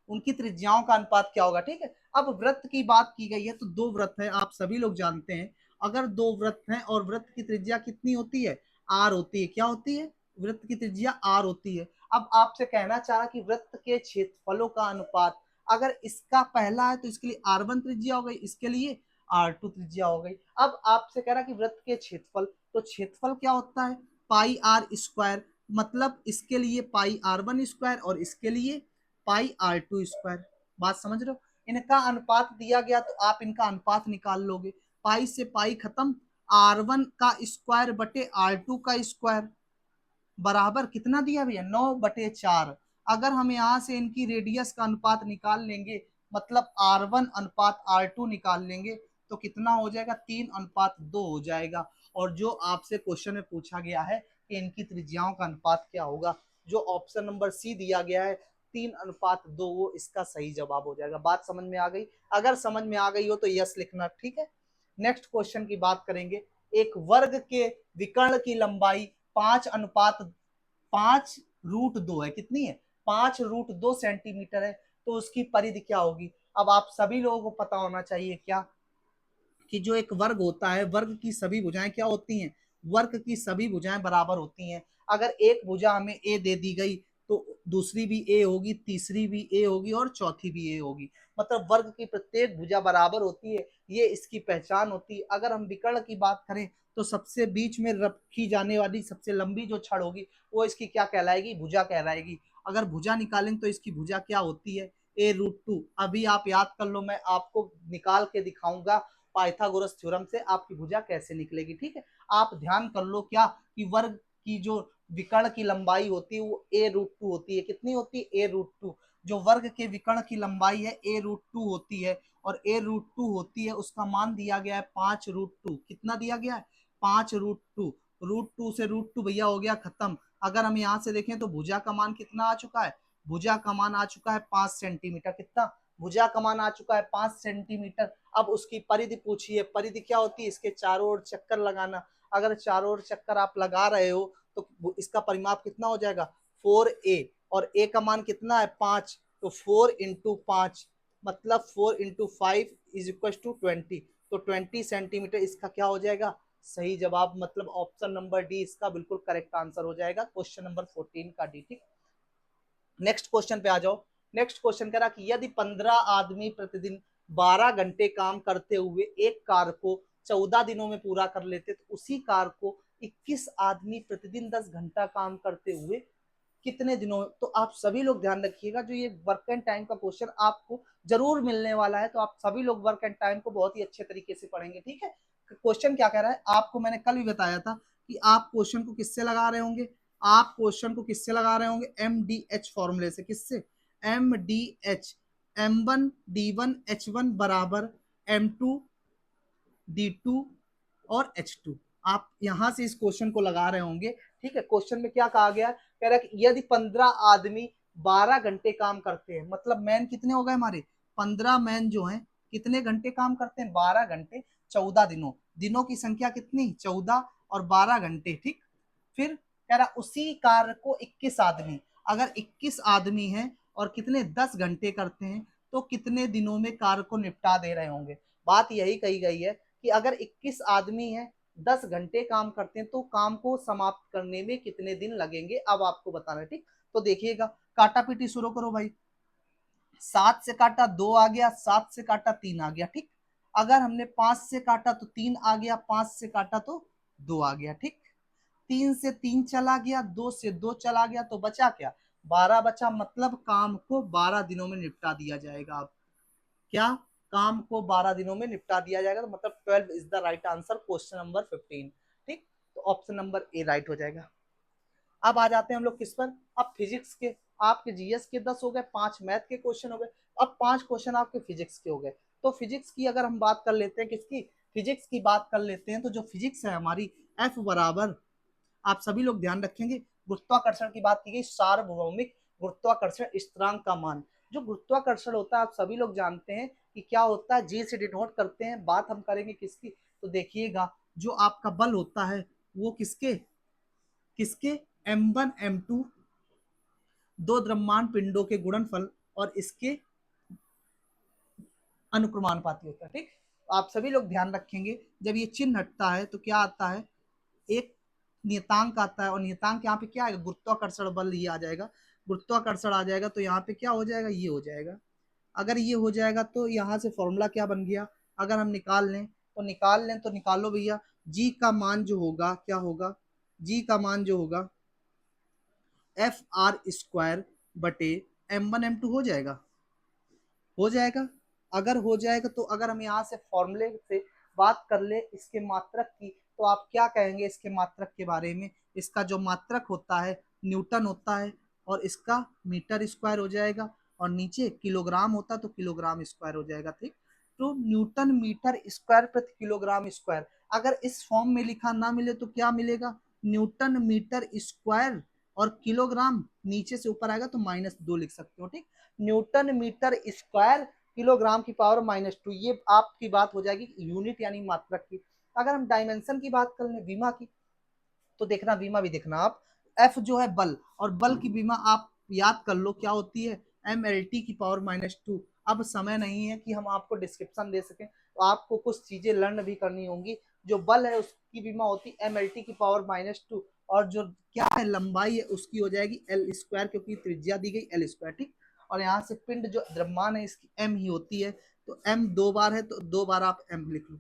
उनकी त्रिज्याओं का अनुपात क्या होगा। ठीक है, अब वृत्त की बात की गई है तो दो वृत्त है, आप सभी लोग जानते हैं। अगर दो वृत्त हैं और वृत्त की त्रिज्या कितनी होती है, आर होती है। क्या होती है, वृत्त की त्रिज्या आर होती है। अब आपसे कहना चाह रहा कि वृत्त के क्षेत्रफलों का अनुपात, अगर इसका पहला है तो इसके लिए R1 त्रिज्या हो गई, इसके लिए R2 त्रिज्या हो गई। अब आपसे कह रहा कि वृत्त के क्षेत्रफल, तो क्षेत्रफल क्या होता है, पाई आर स्क्वायर। मतलब इसके लिए पाई R1 स्क्वायर और इसके लिए पाई R2 स्क्वायर। बात समझ रहे हो, इनका अनुपात दिया गया तो आप इनका अनुपात निकाल लोगे। पाई से पाई खत्म, R1 का स्क्वायर बटे R2 का स्क्वायर बराबर कितना दिया भैया, 9/4। अगर हम यहाँ से इनकी रेडियस का अनुपात निकाल लेंगे, मतलब R1 अनुपात R2 निकाल लेंगे तो कितना हो जाएगा, 3:2 हो जाएगा। और जो आपसे क्वेश्चन में पूछा गया है कि इनकी त्रिज्याओं का अनुपात क्या होगा, जो ऑप्शन नंबर सी दिया गया है 3:2, वो इसका सही जवाब हो जाएगा। बात समझ में आ गई? अगर समझ में आ गई हो तो यस लिखना, ठीक है। नेक्स्ट क्वेश्चन की बात करेंगे। एक वर्ग के विकर्ण की लंबाई 5:5 √2 है। कितनी है? 5 √2 सेंटीमीटर है। तो उसकी परिधि क्या होगी? अब आप सभी लोगों को पता होना चाहिए क्या, कि जो एक वर्ग होता है, वर्ग की सभी भुजाएं क्या होती हैं? वर्ग की सभी भुजाएं बराबर होती हैं। अगर एक भुजा हमें ए दे दी गई तो दूसरी भी ए होगी, तीसरी भी ए होगी और चौथी भी ए होगी। मतलब वर्ग की प्रत्येक भुजा बराबर होती है, ये इसकी पहचान होती है। अगर हम विकर्ण की बात करें तो सबसे बीच में रखी जाने वाली सबसे लंबी जो छड़ होगी वो इसकी क्या कहलाएगी? भुजा कहलाएगी। अगर भुजा निकालेंगे तो इसकी भुजा क्या होती है? a√2। अभी आप याद कर लो, मैं आपको निकाल के दिखाऊंगा पाइथागोरस थ्योरम से आपकी भुजा कैसे निकलेगी, ठीक है। आप ध्यान कर लो क्या, कि वर्ग की जो विकर्ण की लंबाई होती है वो a√2 होती है। कितनी होती है? a√2। जो वर्ग के विकर्ण की लंबाई है a√2 होती है, और a√2 होती है, उसका मान दिया गया है 5√2। कितना दिया गया है? 5√2। √2 से √2 भैया हो गया खत्म। अगर हम यहाँ से देखें तो भुजा का मान कितना आ चुका है? भुजा का मान आ चुका है 5 सेंटीमीटर। कितना? भुजा का मान आ चुका है 5 सेंटीमीटर। अब उसकी परिधि पूछिए, परिधि क्या होती है? इसके चारों ओर चक्कर लगाना। अगर चारों ओर चक्कर आप लगा रहे हो तो इसका परिमाप कितना हो जाएगा? 4a। और a का मान कितना है? 5। तो 4 × 5 मतलब 4 × 5 = 20। तो 20 सेंटीमीटर इसका क्या हो जाएगा? सही जवाब। मतलब ऑप्शन नंबर डी इसका बिल्कुल करेक्ट आंसर हो जाएगा, क्वेश्चन नंबर 14 का डी, ठीक। नेक्स्ट क्वेश्चन पे आ जाओ। नेक्स्ट क्वेश्चन कह रहा कि यदि 15 आदमी प्रतिदिन 12 घंटे काम करते हुए एक कार को 14 दिनों में पूरा कर लेते, तो उसी कार को 21 आदमी प्रतिदिन 10 घंटा काम करते हुए कितने दिनों में? तो आप सभी लोग ध्यान रखिएगा, जो ये वर्क एंड टाइम का क्वेश्चन आपको जरूर मिलने वाला है, तो आप सभी लोग वर्क एंड टाइम को बहुत ही अच्छे तरीके से पढ़ेंगे, ठीक है। क्वेश्चन क्या कह रहा है? आपको मैंने कल भी बताया था कि आप क्वेश्चन को किससे लगा रहे होंगे? आप क्वेश्चन को किससे लगा रहे होंगे? MDH फॉर्मूले से। किससे? MDH। M1D1H1 बराबर M2D2 और H2। आप यहां से इस क्वेश्चन को लगा रहे होंगे, ठीक है। क्वेश्चन में क्या कहा गया? कह रहा है कि यदि 15 आदमी 12 घंटे काम करते हैं, मतलब मैन कितने हो गए हमारे? 15 मैन जो हैं कितने घंटे काम करते हैं? 12 घंटे 14 दिनों। दिनों की संख्या कितनी? 14 और 12 घंटे, ठीक। फिर कह रहा उसी कार्य को 21 आदमी, अगर 21 आदमी हैं और कितने 10 घंटे करते हैं, तो कितने दिनों में कार्य को निपटा दे रहे होंगे? बात यही कही गई है कि अगर 21 आदमी हैं 10 घंटे काम करते हैं तो काम को समाप्त करने में कितने दिन लगेंगे, अब आपको बताना है, ठीक। तो देखिएगा, काटा पीटी शुरू करो भाई। 7 से काटा 2 आ गया, 7 से काटा 3 आ गया, ठीक। अगर हमने 5 से काटा तो 3 आ गया, 5 से काटा तो 2 आ गया, ठीक। 3 से 3 चला गया, 2 से 2 चला गया, तो बचा क्या? 12 बचा। मतलब काम को 12 दिनों में निपटा दिया जाएगा। अब क्या? काम को 12 दिनों में निपटा दिया जाएगा। तो मतलब 12 is the right answer, question number 15, ठीक। तो ऑप्शन नंबर ए राइट हो जाएगा। अब आ जाते हैं हम लोग किस पर? अब फिजिक्स के। आपके जीएस के 10 हो गए, 5 मैथ के क्वेश्चन हो गए, अब 5 क्वेश्चन आपके फिजिक्स के हो गए। तो फिजिक्स की अगर हम बात कर लेते हैं, किसकी? फिजिक्स की बात कर लेते हैं। तो जो फिजिक्स है हमारी, एफ बराबर, आप सभी लोग ध्यान रखेंगे, गुरुत्वाकर्षण की बात की गई, सार्वभौमिक गुरुत्वाकर्षण स्थिरांक का मान। जो गुरुत्वाकर्षण होता है आप सभी लोग जानते हैं कि क्या होता है, जी से डिनोट करते हैं। बात हम करेंगे किसकी? तो देखिएगा, जो आपका बल होता है वो किसके किसके M1 M2 दो द्रव्यमान पिंडों के गुणनफल और इसके अनुक्रमानुपाती होता है, ठीक। आप सभी लोग ध्यान रखेंगे, जब ये चिन्ह हटता है तो क्या आता है? एक नियतांक आता है, और नियतांक यहाँ पे क्या आएगा? गुरुत्वाकर्षण बल, ये आ जाएगा। गुरुत्वाकर्षण आ जाएगा तो यहाँ पे क्या हो जाएगा? ये हो जाएगा। अगर ये हो जाएगा तो यहाँ से फॉर्मूला क्या बन गया? अगर हम निकालो भैया। जी का मान जो होगा क्या होगा? जी का मान जो होगा FR² बटे M1 M2 हो जाएगा। हो जाएगा। अगर हो जाएगा तो अगर हम यहाँ से फॉर्मूले से बात कर ले इसके मात्रक की, तो आप क्या कहेंगे इसके मात्रक के बारे में? इसका जो मात्रक होता है न्यूटन होता है, और इसका मीटर स्क्वायर हो जाएगा, और नीचे किलोग्राम होता तो किलोग्राम स्क्वायर हो जाएगा, ठीक। तो न्यूटन मीटर स्क्वायर प्रति किलोग्राम स्क्वायर। अगर इस फॉर्म में लिखा ना मिले तो क्या मिलेगा, न्यूटन मीटर स्क्वायर, और किलोग्राम नीचे से ऊपर आएगा तो -2 लिख सकते हो, ठीक। न्यूटन मीटर स्क्वायर किलोग्राम की पावर -2, ये आपकी बात हो जाएगी यूनिट यानी मात्रक की। अगर हम डायमेंशन की बात कर लें विमा की, तो देखना विमा भी देखना आप, एफ जो है बल, और बल की विमा आप याद कर लो क्या होती है, MLT की पावर -2। अब समय नहीं है कि हम आपको डिस्क्रिप्शन दे सकें, तो आपको कुछ चीजें लर्न भी करनी होंगी। जो बल है उसकी विमा होती है MLT की पावर -2, और जो क्या है लंबाई है उसकी हो जाएगी L², क्योंकि त्रिज्या दी गई L², ठीक। और यहाँ से पिंड जो द्रव्यमान है इसकी M ही होती है, तो M 2 बार है तो 2 बार आप M लिख लो।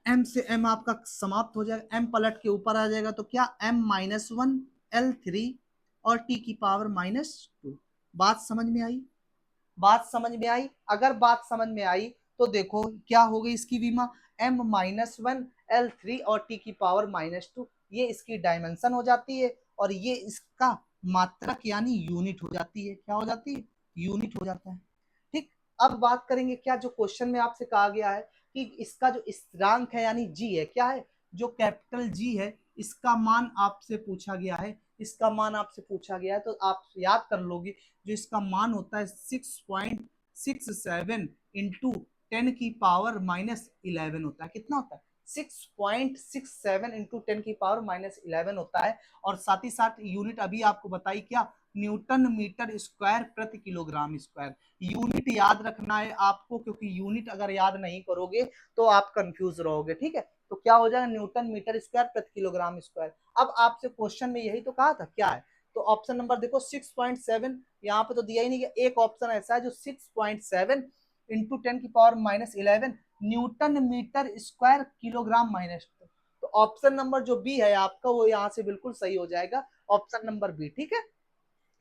M से M आपका समाप्त हो जाएगा, M पलट के ऊपर आ जाएगा तो क्या M-1 L3 और T की पावर -2। बात समझ में आई, बात समझ में आई। अगर बात समझ में आई तो देखो क्या हो गई इसकी विमा, M-1 L3 और T की पावर -2, ये इसकी डायमेंशन हो जाती है, और ये इसका मात्रक यानी यूनिट हो जाती है। क्या हो जाती है, यूनिट हो जाता है, ठीक। अब बात करेंगे क्या जो क्वेश्चन में आपसे कहा गया है कि इसका जो स्थिरांक है यानी जी है, क्या है, जो कैपिटल जी है, इसका मान आपसे पूछा गया है, इसका मान आपसे पूछा गया है, तो आप याद कर लोगे जो इसका मान होता है 6.67 इंटू 10 की पावर -11 होता है। कितना होता है, 6.67 इंटू 10 की पावर -11 होता है। और साथ ही साथ यूनिट अभी आपको बताई क्या, न्यूटन मीटर स्क्वायर प्रति किलोग्राम स्क्वायर। यूनिट याद रखना है आपको, क्योंकि यूनिट अगर याद नहीं करोगे तो आप कंफ्यूज रहोगे, ठीक है। तो क्या हो जाएगा, न्यूटन मीटर स्क्वायर प्रति किलोग्राम स्क्वायर। अब आपसे क्वेश्चन में यही तो कहा था, क्या है, तो ऑप्शन नंबर देखो 6.7, यहाँ पे तो दिया ही नहीं है, एक ऑप्शन ऐसा है जो 6.7 इंटू 10 की power -11 newton metre square kilogram -2। तो ऑप्शन नंबर जो बी है आपका वो यहाँ से बिल्कुल सही हो जाएगा, ऑप्शन नंबर बी, ठीक है।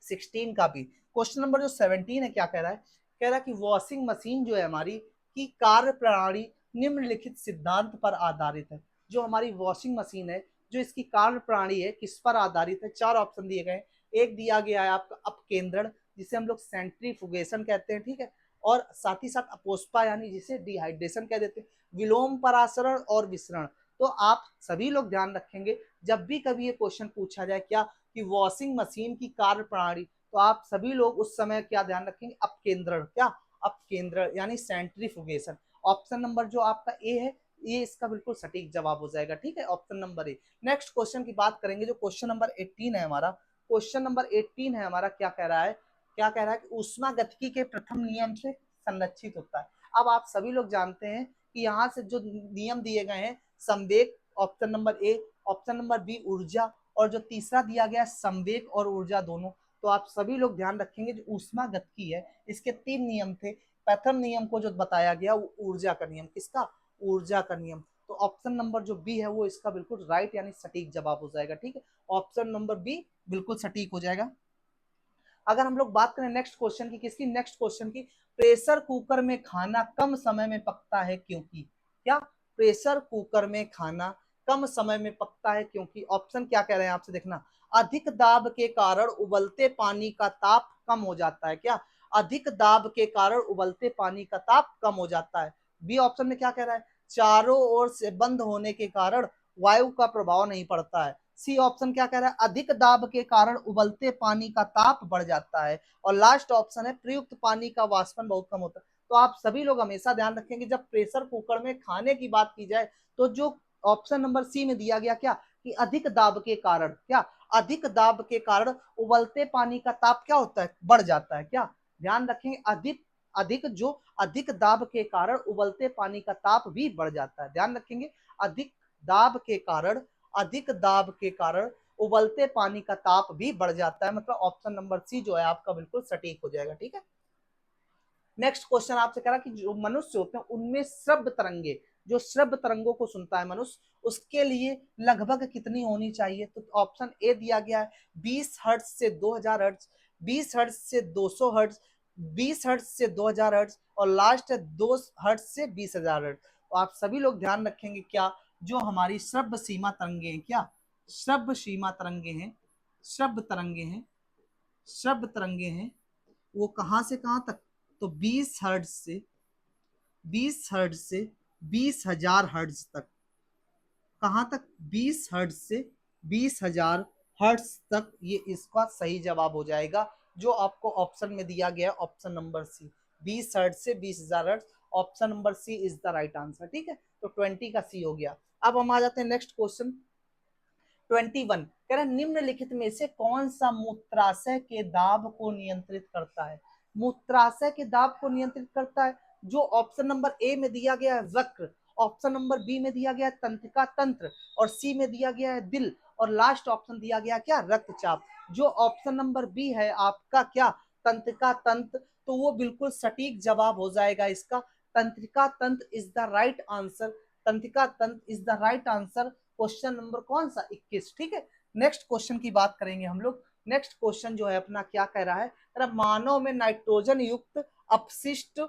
16 का भी। क्वेश्चन नंबर जो 17 है क्या कह रहा है, कह रहा है कि वॉशिंग मशीन जो है हमारी की कार्य प्रणाली निम्नलिखित सिद्धांत पर आधारित है। जो हमारी वॉशिंग मशीन है, जो इसकी कार्य प्रणाली है किस पर आधारित है, चार ऑप्शन दिए गए। एक दिया गया है आपका अपकेंद्रण, जिसे हम लोग सेंट्रीफ्यूगेशन कहते हैं, ठीक है। और साथ ही साथ अपोस्पा यानी जिसे डिहाइड्रेशन कह देते हैं, विलोम परासरण और विसरण। तो आप सभी लोग ध्यान रखेंगे जब भी कभी ये क्वेश्चन पूछा जाए क्या कि वॉशिंग मशीन की कार्य प्रणाली, तो आप सभी लोग उस समय क्या ध्यान रखेंगे, अपकेंद्रण, क्या अपकेंद्रण यानी सेंट्रीफ्यूगेशन। ऑप्शन नंबर जो आपका ए है ये इसका बिल्कुल सटीक जवाब हो जाएगा, ठीक है, ऑप्शन नंबर ए। नेक्स्ट क्वेश्चन की बात करेंगे जो क्वेश्चन नंबर 18 है हमारा। क्वेश्चन नंबर 18 है हमारा, क्या कह रहा है, क्या कह रहा है कि ऊष्मागतिकी के प्रथम नियम से संरक्षित होता है। अब आप सभी लोग जानते हैं कि यहाँ से जो नियम दिए गए हैं, संवेग option number A, option number B ऊर्जा, और जो तीसरा दिया गया संवेग और ऊर्जा दोनों। तो आप सभी लोग ध्यान रखेंगे जो ऊष्मागतिकी है इसके 3 नियम थे। प्रथम नियम को जो बताया गया वो ऊर्जा का नियम, किसका, ऊर्जा का नियम। तो ऑप्शन नंबर जो बी है वो इसका बिल्कुल राइट यानी सटीक जवाब हो जाएगा, ठीक है, ऑप्शन नंबर बी बिल्कुल सटीक हो जाएगा। अगर हम लोग बात करें नेक्स्ट क्वेश्चन की, किसकी, नेक्स्ट क्वेश्चन की, प्रेशर कुकर में खाना कम समय में पकता है क्योंकि, क्या, प्रेशर कुकर में खाना कम समय में पकता है क्योंकि, ऑप्शन क्या कह रहे हैं आपसे देखना, अधिक दाब के कारण उबलते पानी का ताप कम हो जाता है, क्या, अधिक दाब के कारण उबलते पानी का ताप कम हो जाता है। बी ऑप्शन में क्या कह रहा है, चारों ओर से बंद होने के कारण वायु का प्रभाव नहीं पड़ता है। सी ऑप्शन क्या कह रहा है, अधिक दाब के कारण उबलते पानी का ताप बढ़ जाता है। और लास्ट ऑप्शन है प्रयुक्त पानी का वाष्पन बहुत कम होता है। तो आप सभी लोग हमेशा ध्यान रखेंगे जब प्रेशर कुकर में खाने की बात की जाए तो जो ऑप्शन नंबर सी में दिया गया क्या कि अधिक दाब के कारण, क्या, अधिक दाब के कारण उबलते पानी का ताप क्या होता है, बढ़ जाता है, क्या, ध्यान रखेंगे अधिक, अधिक जो अधिक दाब के कारण उबलते पानी का ताप भी बढ़ जाता है, ध्यान रखेंगे अधिक दाब के कारण, अधिक दाब के कारण उबलते पानी का ताप भी बढ़ जाता है, मतलब ऑप्शन नंबर सी जो है आपका बिल्कुल सटीक हो जाएगा, ठीक है। नेक्स्ट क्वेश्चन आपसे कह रहा कि जो मनुष्य होते हैं उनमें श्रव्य तरंगे, जो श्रव्य तरंगों को सुनता है मनुष्य, उसके लिए लगभग कितनी होनी चाहिए, तो ऑप्शन ए दिया गया है 20 हर्ट्ज से 2000 हर्ट्ज, 20 हर्ट्ज से 200 हर्ट्ज, 20 हर्ट्ज से 2000 हर्ट्ज, और लास्ट है 2 हर्ट्ज से 20,000 हर्ट्ज। तो आप सभी लोग ध्यान रखेंगे क्या, जो हमारी श्रव्य सीमा तरंगे हैं, क्या, श्रव्य सीमा तरंगे हैं, श्रव्य तरंगे हैं, श्रव्य तरंगे हैं, वो कहां से कहां तक, तो 20 हर्ट्ज से 20 हर्ट्ज से 20,000 हर्ट्ज तक। कहां तक? 20 हर्ट्ज से 20,000 हर्ट्ज तक ये इसका सही जवाब हो जाएगा, जो आपको ऑप्शन में दिया गया है, ऑप्शन नंबर सी। 20 हर्ट्ज से 20,000 hertz, option number C is the right answer. ठीक है, तो 20 का सी हो गया। अब हम आ जाते हैं नेक्स्ट क्वेश्चन 21। कह रहा है निम्नलिखित में से कौन सा मूत्राशय के दाब को नियंत्रित करता है? मूत्राशय के दाब को नियंत्रित करता है, जो ऑप्शन नंबर ए में दिया गया है वक्र, ऑप्शन नंबर बी में दिया गया है तंत्रिका तंत्र, और सी में दिया गया है दिल, और लास्ट ऑप्शन दिया गया क्या? रक्तचाप। जो ऑप्शन नंबर बी है आपका क्या? तंत्रिका तंत्र, तो वो बिल्कुल सटीक जवाब हो जाएगा इसका। तंत्रिका तंत्र इज द राइट आंसर। तंत्रिका तंत्र is the right answer. Question number कौन सा? 21। ठीक है, नेक्स्ट क्वेश्चन की बात करेंगे हम लोग। नेक्स्ट क्वेश्चन जो है अपना क्या कह रहा है? मानव में नाइट्रोजन युक्त अपशिष्ट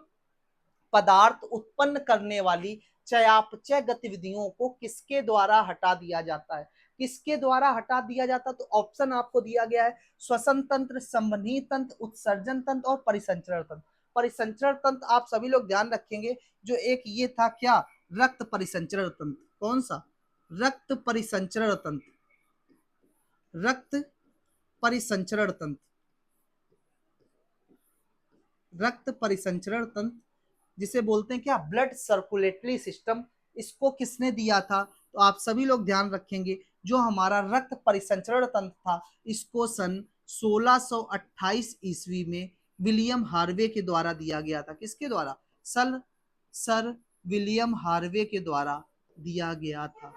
पदार्थ उत्पन्न करने वाली चयापचय गतिविधियों को किसके द्वारा हटा दिया जाता है? किसके द्वारा हटा दिया जाता? तो ऑप्शन आपको दिया गया है श्वसन तंत्र, संवहनी तंत्र, उत्सर्जन तंत्र और परिसंचरण तंत्र। परिसंचरण तंत्र आप सभी लोग ध्यान रखेंगे, जो एक ये था क्या? रक्त परिसंचरण तंत्र। कौन सा? रक्त परिसंचरण तंत्र। रक्त परिसंचरण तंत्र। रक्त परिसंचरण तंत्र जिसे बोलते हैं क्या? Blood circulatory system. इसको किसने दिया था? तो आप सभी लोग ध्यान रखेंगे, जो हमारा रक्त परिसंचरण तंत्र था, इसको सन 1628 ईस्वी में विलियम हार्वे के द्वारा दिया गया था। किसके द्वारा? सर विलियम हार्वे के द्वारा दिया गया था।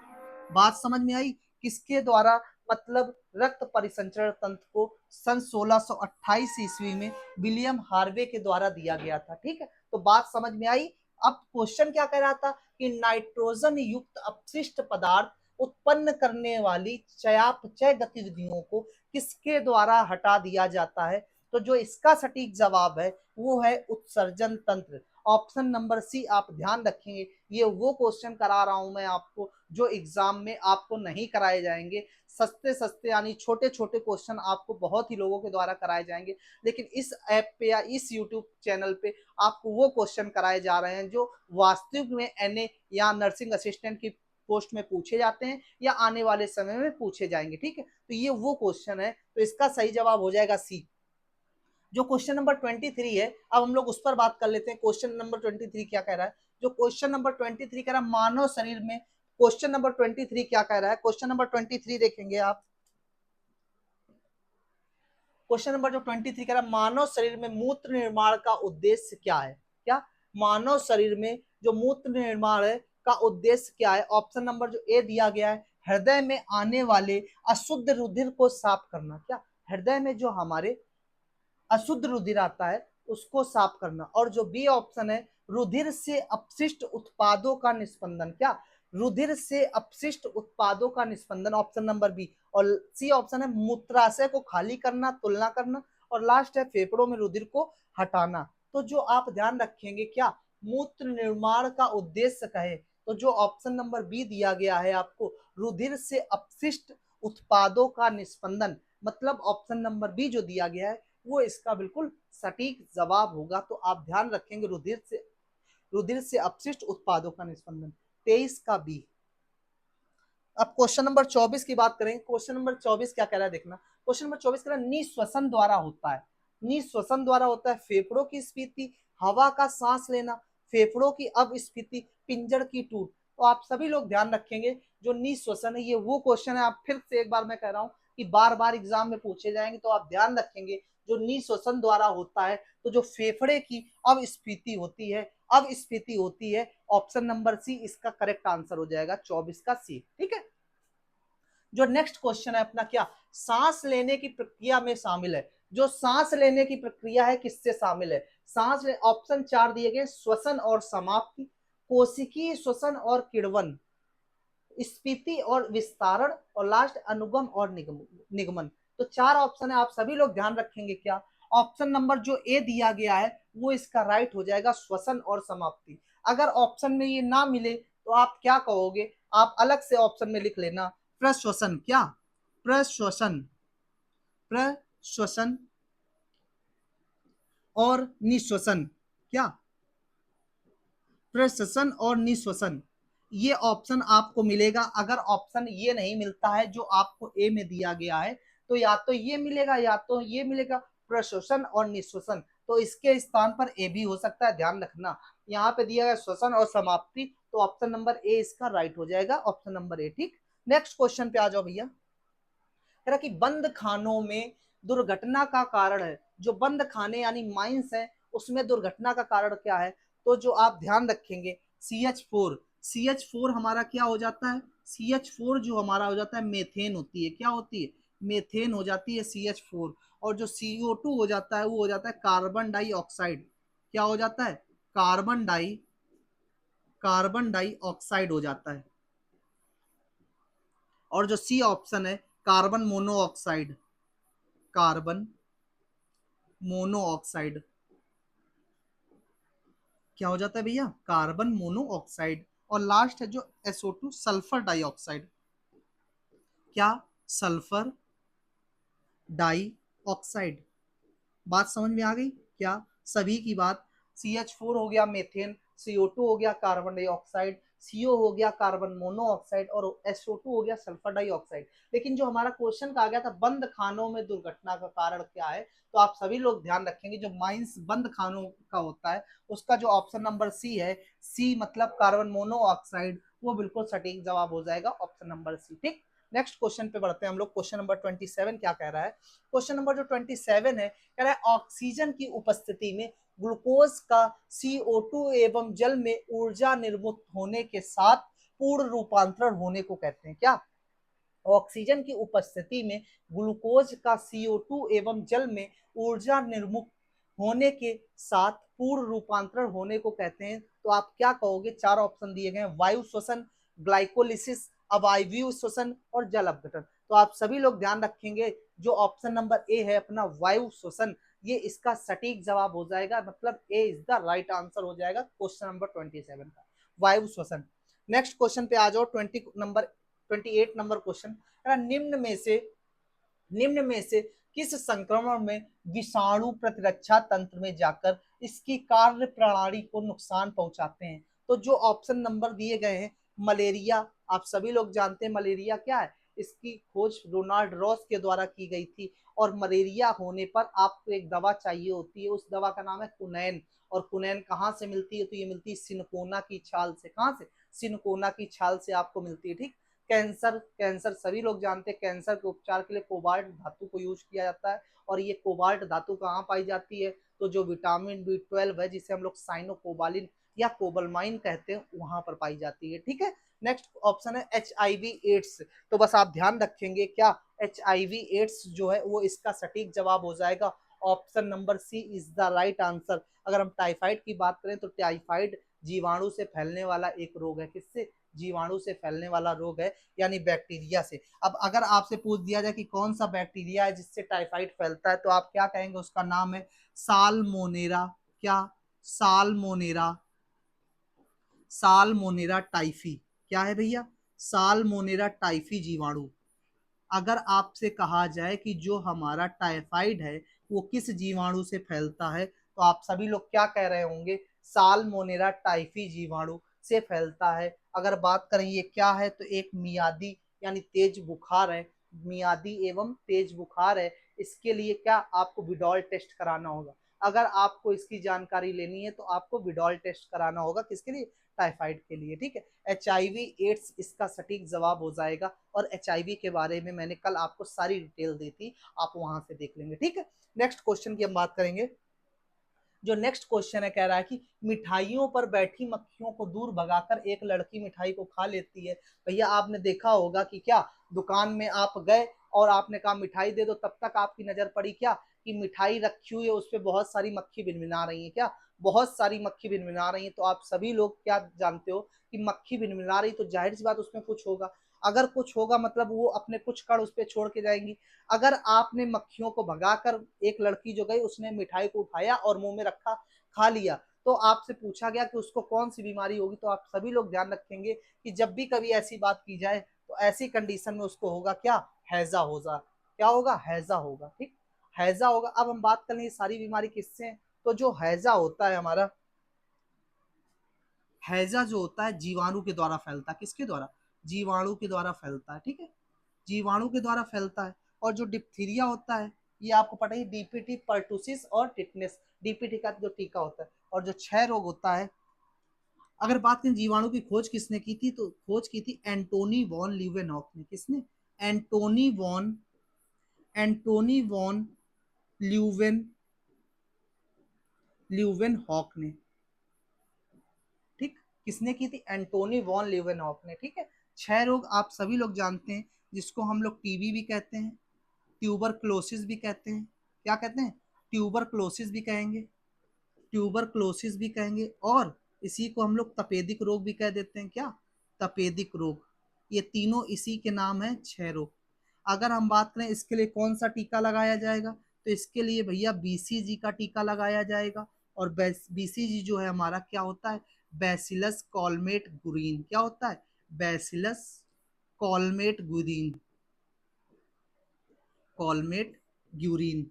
बात समझ में आई? किसके द्वारा? मतलब रक्त परिसंचरण तंत्र को सन 1628 ईस्वी में विलियम हार्वे के द्वारा दिया गया था। ठीक है, तो बात समझ में आई। अब क्वेश्चन क्या कह रहा था कि नाइट्रोजन युक्त अपशिष्ट पदार्थ उत्पन्न करने वाली चयापचय गतिविधियों को किसके द्वारा हटा दिया जाता है? तो जो इसका सटीक जवाब है वो है उत्सर्जन तंत्र। ऑप्शन नंबर सी आप ध्यान रखेंगे। ये वो क्वेश्चन करा रहा हूं मैं आपको जो एग्जाम में आपको नहीं कराए जाएंगे। सस्ते सस्ते यानी छोटे छोटे क्वेश्चन आपको बहुत ही लोगों के द्वारा कराए जाएंगे, लेकिन इस ऐप पे या इस यूट्यूब चैनल पे आपको वो क्वेश्चन कराए जा रहे हैं जो वास्तविक में एनए या नर्सिंग असिस्टेंट की पोस्ट में पूछे जाते हैं या आने वाले समय में पूछे जाएंगे। ठीक है, तो ये वो क्वेश्चन है, तो इसका सही जवाब हो जाएगा सी। जो क्वेश्चन नंबर 23 है, अब हम लोग उस पर बात कर लेते हैं। क्वेश्चन नंबर 23 क्या कह रहा है? जो क्वेश्चन नंबर 23 कह रहा है मानव शरीर में, क्वेश्चन नंबर 23 क्या कह रहा है? क्वेश्चन नंबर 23 देखेंगे आप। क्वेश्चन नंबर जो 23 कह रहा है मानव शरीर में मूत्र निर्माण का उद्देश्य क्या है? क्या? मानव शरीर में जो मूत्र निर्माण है का उद्देश्य क्या है? ऑप्शन नंबर जो ए दिया गया है हृदय में आने वाले अशुद्ध रुधिर को साफ करना। क्या? हृदय में जो हमारे अशुद्ध रुधिर आता है उसको साफ करना। और जो बी ऑप्शन है रुधिर से अपशिष्ट उत्पादों का निस्पंदन। क्या? रुधिर से अपशिष्ट उत्पादों का निस्पंदन, ऑप्शन नंबर बी। और सी ऑप्शन है मूत्राशय को खाली करना, तुलना करना। और लास्ट है फेफड़ों में रुधिर को हटाना। तो जो आप ध्यान रखेंगे क्या मूत्र निर्माण का उद्देश्य कहे, तो जो ऑप्शन नंबर बी दिया गया है आपको रुधिर से अपशिष्ट उत्पादों का निस्पंदन, मतलब ऑप्शन नंबर बी जो दिया गया है वो इसका बिल्कुल सटीक जवाब होगा। तो आप ध्यान रखेंगे रुधिर से अपशिष्ट उत्पादों का निस्पंदन। 23 का बी। अब क्वेश्चन नंबर 24 की बात करें। क्वेश्चन नंबर 24 क्या कह रहा है देखना। क्वेश्चन नंबर 24 कह रहा है निश्वसन द्वारा होता है। निश्वसन द्वारा होता है फेफड़ों की स्फीति, हवा का सांस लेना, फेफड़ों की अपस्फीति, पिंजर की टूट। तो आप सभी लोग ध्यान रखेंगे जो निश्वसन है ये वो क्वेश्चन है, आप फिर से एक बार मैं कह रहा हूं कि बार बार एग्जाम में पूछे जाएंगे, तो आप ध्यान रखेंगे जो निश्वसन द्वारा होता है तो जो फेफड़े की अपस्फीति होती है, अपस्फीति होती है। ऑप्शन नंबर सी इसका करेक्ट आंसर हो जाएगा 24 का सी। ठीक है, जो नेक्स्ट क्वेश्चन है अपना क्या सांस लेने की प्रक्रिया में शामिल है। जो सांस लेने की प्रक्रिया है किससे शामिल है? सांस ले ऑप्शन 4 दिए गए श्वसन और समाप्ति, कोशिकीय श्वसन और किण्वन, स्फीति और विस्तारण, और लास्ट अनुगम और निगमन। तो 4 ऑप्शन है, आप सभी लोग ध्यान रखेंगे क्या ऑप्शन नंबर जो ए दिया गया है वो इसका राइट हो जाएगा श्वसन और समाप्ति। अगर ऑप्शन में ये ना मिले तो आप क्या कहोगे? आप अलग से ऑप्शन में लिख लेना प्रश्वसन। क्या? प्रश्वसन, प्रश्वसन और निश्वसन। क्या? प्रश्वसन और निश्वसन, ये ऑप्शन आपको मिलेगा। अगर ऑप्शन ये नहीं मिलता है जो आपको ए में दिया गया है, तो या तो ये मिलेगा या तो ये मिलेगा, प्रश्वसन और निश्वसन। तो इसके स्थान पर ए भी हो सकता है, ध्यान रखना। यहाँ पे दिया गया श्वसन और समाप्ति, तो ऑप्शन नंबर ए इसका राइट हो जाएगा, ऑप्शन नंबर ए। ठीक, नेक्स्ट क्वेश्चन पे आ जाओ भैया। कह रहा कि बंद खानों में दुर्घटना का कारण है, जो बंद खाने यानी माइंस है उसमें दुर्घटना का कारण क्या है? तो जो आप ध्यान रखेंगे CH4, CH4 हमारा क्या हो जाता है? CH4 जो हमारा हो जाता है मेथेन होती है, क्या होती है? मेथेन हो जाती है CH4। और जो CO2 हो जाता है वो हो जाता है कार्बन डाइऑक्साइड। क्या हो जाता है? कार्बन डाइऑक्साइड हो जाता है। और जो सी ऑप्शन है कार्बन मोनोऑक्साइड, कार्बन मोनोऑक्साइड क्या हो जाता है भैया? Carbon monoxide. और लास्ट है जो SO2 सल्फर डाइऑक्साइड, क्या? Sulphur dioxide. बात समझ में आ गई क्या? सभी की बात। CH4 हो गया मेथेन, CO2 हो गया कार्बन डाइऑक्साइड, CO हो गया कार्बन मोनोऑक्साइड और SO2 हो गया सल्फर डाइऑक्साइड। लेकिन जो हमारा क्वेश्चन कहा गया था बंद खानों में दुर्घटना का कारण क्या है, तो आप सभी लोग ध्यान रखेंगे जो माइंस बंद खानों का होता है उसका जो ऑप्शन नंबर सी है, सी मतलब कार्बन मोनोऑक्साइड, वो बिल्कुल सटीक जवाब हो जाएगा, ऑप्शन नंबर सी। ठीक, नेक्स्ट क्वेश्चन पे बढ़ते हैं हम लोग। क्वेश्चन नंबर 27 क्या कह रहा है? क्वेश्चन नंबर जो 27 है कह रहा है ऑक्सीजन की उपस्थिति में ग्लूकोज का CO2 एवं जल में ऊर्जा निर्मुक्त होने के साथ पूर्ण रूपांतरण होने को कहते हैं, क्या? ऑक्सीजन की उपस्थिति में ग्लूकोज का CO2 एवं जल में ऊर्जा निर्मुक्त होने के साथ पूर्ण रूपांतरण होने को कहते हैं। तो आप क्या कहोगे? चार ऑप्शन दिए गए हैं, वायु श्वसन, ग्लाइकोलिसिस, अवायवीय श्वसन और जल अपघटन। तो आप सभी लोग ध्यान रखेंगे जो ऑप्शन नंबर ए है अपना वायु श्वसन, ये इसका सटीक जवाब हो जाएगा, मतलब ए इज द राइट आंसर हो जाएगा क्वेश्चन नंबर 27 का, वायु श्वसन। नेक्स्ट क्वेश्चन पे आ जाओ, 28 नंबर क्वेश्चन। निम्न में से किस संक्रमण में विषाणु प्रतिरक्षा तंत्र में जाकर इसकी कार्य प्रणाली को नुकसान पहुंचाते हैं? तो जो ऑप्शन नंबर दिए गए हैं, मलेरिया, आप सभी लोग जानते हैं मलेरिया क्या है, इसकी खोज रोनाल्ड रॉस के द्वारा की गई थी। और मलेरिया होने पर आपको एक दवा चाहिए होती है, उस दवा का नाम है कुनैन। और कुनैन कहाँ से मिलती है? तो ये मिलती है सिनकोना की छाल से। कहाँ से? सिनकोना की छाल से आपको मिलती है। ठीक, कैंसर सभी लोग जानते हैं, कैंसर के उपचार के लिए कोबाल्ट धातु को यूज किया जाता है। और ये कोबाल्ट धातु कहाँ पाई जाती है? तो जो विटामिन B12 है जिसे हम लोग साइनोकोबालिन या कोबलमाइन कहते हैं वहां पर पाई जाती है। ठीक है, नेक्स्ट ऑप्शन है HIV/AIDS। तो बस आप ध्यान रखेंगे क्या, HIV/AIDS जो है वो इसका सटीक जवाब हो जाएगा, option number C is the right answer. अगर हम टाइफाइड की बात करें तो टाइफाइड जीवाणु से फैलने वाला एक रोग है। किससे? जीवाणु से फैलने वाला रोग है, यानी बैक्टीरिया से। अब अगर आपसे पूछ दिया जाए कि कौन सा बैक्टीरिया है जिससे टाइफाइड फैलता है, तो आप क्या कहेंगे? उसका नाम है साल्मोनेरा। क्या? साल्मोनेरा, साल्मोनेरा टाइफी। क्या है भैया? साल्मोनेरा टाइफी जीवाणु। अगर आपसे कहा जाए कि जो हमारा टाइफाइड है वो किस जीवाणु से फैलता है, तो आप सभी लोग क्या कह रहे होंगे? साल्मोनेरा टाइफी जीवाणु से फैलता है। अगर बात करें ये क्या है, तो एक मियादी यानी तेज बुखार है, मियादी एवं तेज बुखार है। इसके लिए क्या आपको विडॉल टेस्ट कराना होगा? अगर आपको इसकी जानकारी लेनी है तो आपको विडॉल टेस्ट कराना होगा, किसके लिए? टाइफाइड के लिए। ठीक है, HIV/AIDS इसका सटीक जवाब हो जाएगा। और HIV के बारे में मैंने कल आपको सारी डिटेल दी थी, आप वहां से देख लेंगे। ठीक है, नेक्स्ट क्वेश्चन की हम बात करेंगे। जो नेक्स्ट क्वेश्चन है कह रहा है कि मिठाइयों पर बैठी मक्खियों को दूर भगाकर एक लड़की मिठाई को खा लेती है। भैया आपने देखा होगा कि क्या दुकान में आप गए और आपने कहा मिठाई दे दो, तब तक आपकी नजर पड़ी क्या कि मिठाई रखी हुई है, उस पर बहुत सारी मक्खी भिनभिना रही है। क्या? बहुत सारी मक्खी भिनभिना रही है। तो आप सभी लोग क्या जानते हो कि मक्खी भिनभिना रही तो जाहिर सी बात उसमें कुछ होगा। अगर कुछ होगा मतलब वो अपने कुछ कण उस पर छोड़ के जाएंगी। अगर आपने मक्खियों को भगाकर, एक लड़की जो गई उसने मिठाई को उठाया और मुंह में रखा, खा लिया, तो आपसे पूछा गया कि उसको कौन सी बीमारी होगी, तो आप सभी लोग ध्यान रखेंगे कि जब भी कभी ऐसी बात की जाए तो ऐसी कंडीशन में उसको होगा क्या? हैजा होगा। क्या होगा? हैजा होगा। ठीक, हैजा होगा। अब हम बात करें ये सारी बीमारी किससे हैं, तो जो हैजा होता है हमारा, हैजा जो होता है जीवाणु के द्वारा फैलता है, किसके द्वारा? जीवाणु के द्वारा फैलता है, ठीक है, जीवाणु के द्वारा फैलता है। और जो डिप्थीरिया होता है ये आपको पता है डीपीटी, पर्टुसिस और टिटनेस, डीपीटी का जो टीका होता है। और जो क्षय रोग होता है, अगर बात करें जीवाणु की खोज किसने की थी, तो खोज की थी एंटोनी वॉन ल्यूवेनहॉक ने। किसने? एंटोनी वॉन ल्यूवेन ल्यूवेनहॉक ने, ठीक, किसने की थी? एंटोनी वॉन ल्यूवेनहॉक ने, ठीक है। क्षय रोग आप सभी लोग जानते हैं, जिसको हम लोग टीबी भी कहते हैं, ट्यूबरक्लोसिस भी कहते हैं। क्या कहते हैं? ट्यूबरक्लोसिस भी कहेंगे, ट्यूबरक्लोसिस भी कहेंगे, और इसी को हम लोग तपेदिक रोग भी कह देते हैं। क्या? तपेदिक रोग। ये तीनों इसी के नाम है, क्षय रोग। अगर हम बात करें इसके लिए कौन सा टीका लगाया जाएगा, तो इसके लिए भैया बीसीजी का टीका लगाया जाएगा। और बीसीजी जो है हमारा क्या होता है? Bacillus Calmette Guerin. क्या होता है? Bacillus Calmette Guerin, Calmette Guerin.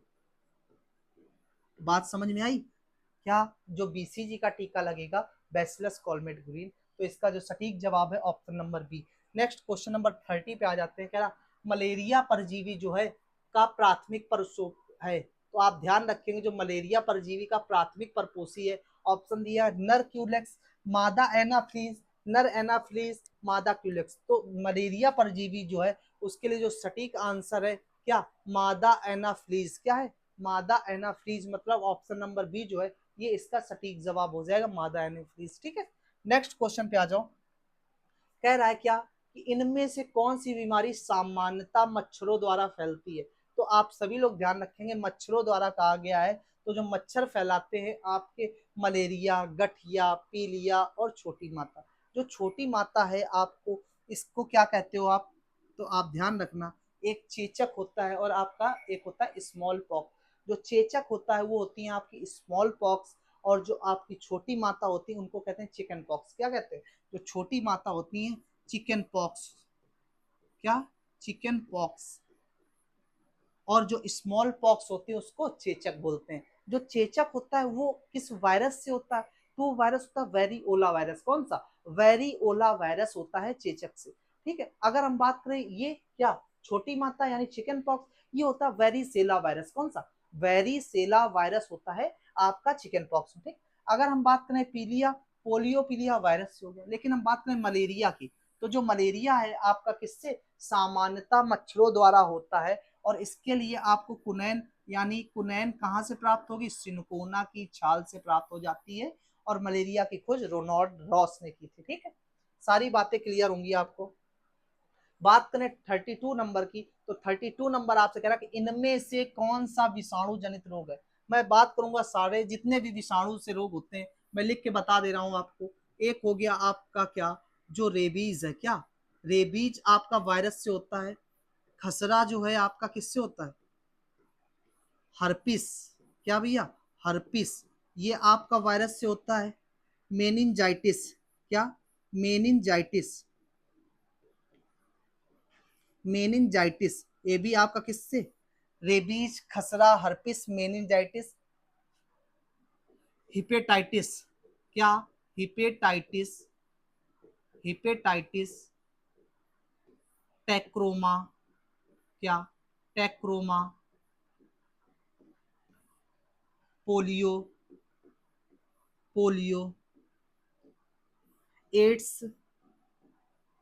बात समझ में आई क्या? जो बीसीजी का टीका लगेगा बैसिलस कॉलमेट ग्रीन, तो इसका जो सटीक जवाब है option number B. Next question number 30 पे आ जाते हैं। क्या? मलेरिया परजीवी जो है का प्राथमिक परपोषी है, तो आप ध्यान रखेंगे जो मलेरिया परजीवी का प्राथमिक परपोषी है, ऑप्शन दिया है नर क्यूलेक्स, मादा एनाफ्लीज, नर एनाफ्लीज, मादा क्यूलेक्स। तो मलेरिया परजीवी जो है उसके लिए जो सटीक आंसर है क्या? मादा एनाफ्लीज। क्या है? मादा एनाफ्लीज, मतलब ऑप्शन नंबर बी जो है ये इसका सटीक जवाब हो जाएगा, मादा एनाफ्लीज, ठीक है। नेक्स्ट क्वेश्चन पे आ जाओ। कह रहा है क्या कि इनमें से कौन सी बीमारी सामान्यतः मच्छरों द्वारा फैलती है, तो आप सभी लोग ध्यान रखेंगे मच्छरों द्वारा कहा गया है, तो जो मच्छर फैलाते हैं आपके मलेरिया, गठिया, पीलिया और छोटी माता। जो छोटी माता है आपको इसको क्या कहते हो आप, तो आप ध्यान रखना, एक चेचक होता है और आपका एक होता है स्मॉल पॉक्स। जो चेचक होता है वो होती है आपकी स्मॉल पॉक्स, और जो आपकी छोटी माता होती है उनको कहते हैं चिकन पॉक्स। क्या कहते हैं? जो छोटी माता होती हैं चिकन पॉक्स। क्या? Chicken pox. और जो स्मॉल पॉक्स होती है उसको चेचक बोलते हैं। जो चेचक होता है वो किस वायरस से होता है, तो वो वायरस होता है वेरिओला वायरस। कौन सा? वेरिओला वायरस होता है चेचक से, ठीक है। अगर हम बात करें ये क्या छोटी माता यानी चिकन पॉक्स, ये होता है वेरिसेला वायरस। कौन सा? वेरिसेला वायरस होता है आपका चिकन पॉक्स, ठीक। अगर हम बात करें पीलिया, पोलियो पीलिया वायरस से हो गया। लेकिन हम बात करें मलेरिया की, तो जो मलेरिया है आपका किससे? सामान्यतः मच्छरों द्वारा होता है। और इसके लिए आपको कुनैन, यानी कुनैन कहाँ से प्राप्त होगी? सिनकोना की छाल से प्राप्त हो जाती है। और मलेरिया की खोज रोनाल्ड रॉस ने की थी, ठीक है। सारी बातें क्लियर होंगी आपको। बात करें 32 नंबर की, तो 32 नंबर आपसे कह रहा है कि इनमें से कौन सा विषाणु जनित रोग है। मैं बात करूंगा सारे जितने भी विषाणु से रोग होते हैं, मैं लिख के बता दे रहा हूं आपको। एक हो गया आपका क्या, जो रेबीज है। क्या? रेबीज आपका वायरस से होता है। खसरा जो है आपका किससे होता है? हर्पिस। क्या भैया? हर्पिस, ये आपका वायरस से होता है। मेनिंजाइटिस। क्या? मेनिंजाइटिस, मेनिंजाइटिस, ये भी आपका किससे? रेबीज, खसरा, हर्पिस, मेनिंजाइटिस। हिपेटाइटिस। क्या? Hepatitis, hepatitis, trachoma. क्या? Trachoma, polio, polio, AIDS,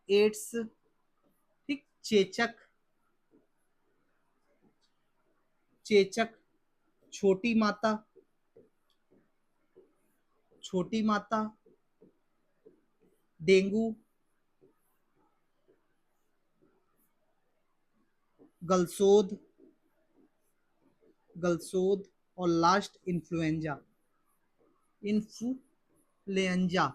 AIDS, ठीक, चेचक, चेचक, छोटी माता, छोटी माता, डेंगू, गलसोद, गलसोद, और लास्ट इन्फ्लुएंजा, इन्फ्लुएंजा।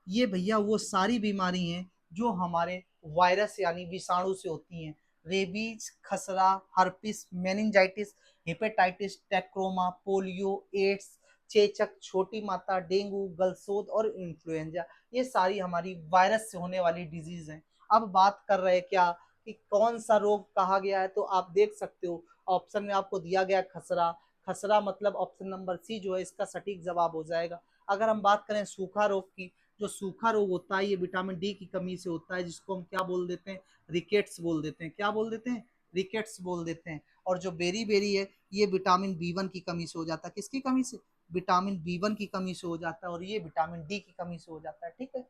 ये भैया वो सारी बीमारी हैं जो हमारे वायरस यानी विषाणु से होती हैं। रेबीज, खसरा, herpes, meningitis, hepatitis, trachoma, polio, AIDS, चेचक, छोटी माता, डेंगू, गलसोद और इन्फ्लुएंजा, ये सारी हमारी वायरस से होने वाली डिजीज हैं। अब बात कर रहे हैं क्या कि कौन सा रोग कहा गया है, तो आप देख सकते हो ऑप्शन में आपको दिया गया खसरा। खसरा मतलब ऑप्शन नंबर सी जो है इसका सटीक जवाब हो जाएगा। अगर हम बात करें सूखा रोग की, जो सूखा रोग होता है ये विटामिन डी की कमी से होता है, जिसको हम क्या बोल देते हैं, रिकेट्स बोल देते हैं। क्या बोल देते हैं, रिकेट्स बोल देते हैं। और जो बेरी बेरी है ये विटामिन बी1 की कमी से हो जाता है। किसकी कमी से, विटामिन बी1 की कमी से हो जाता है, और ये विटामिन डी की कमी से हो जाता है। ठीक है,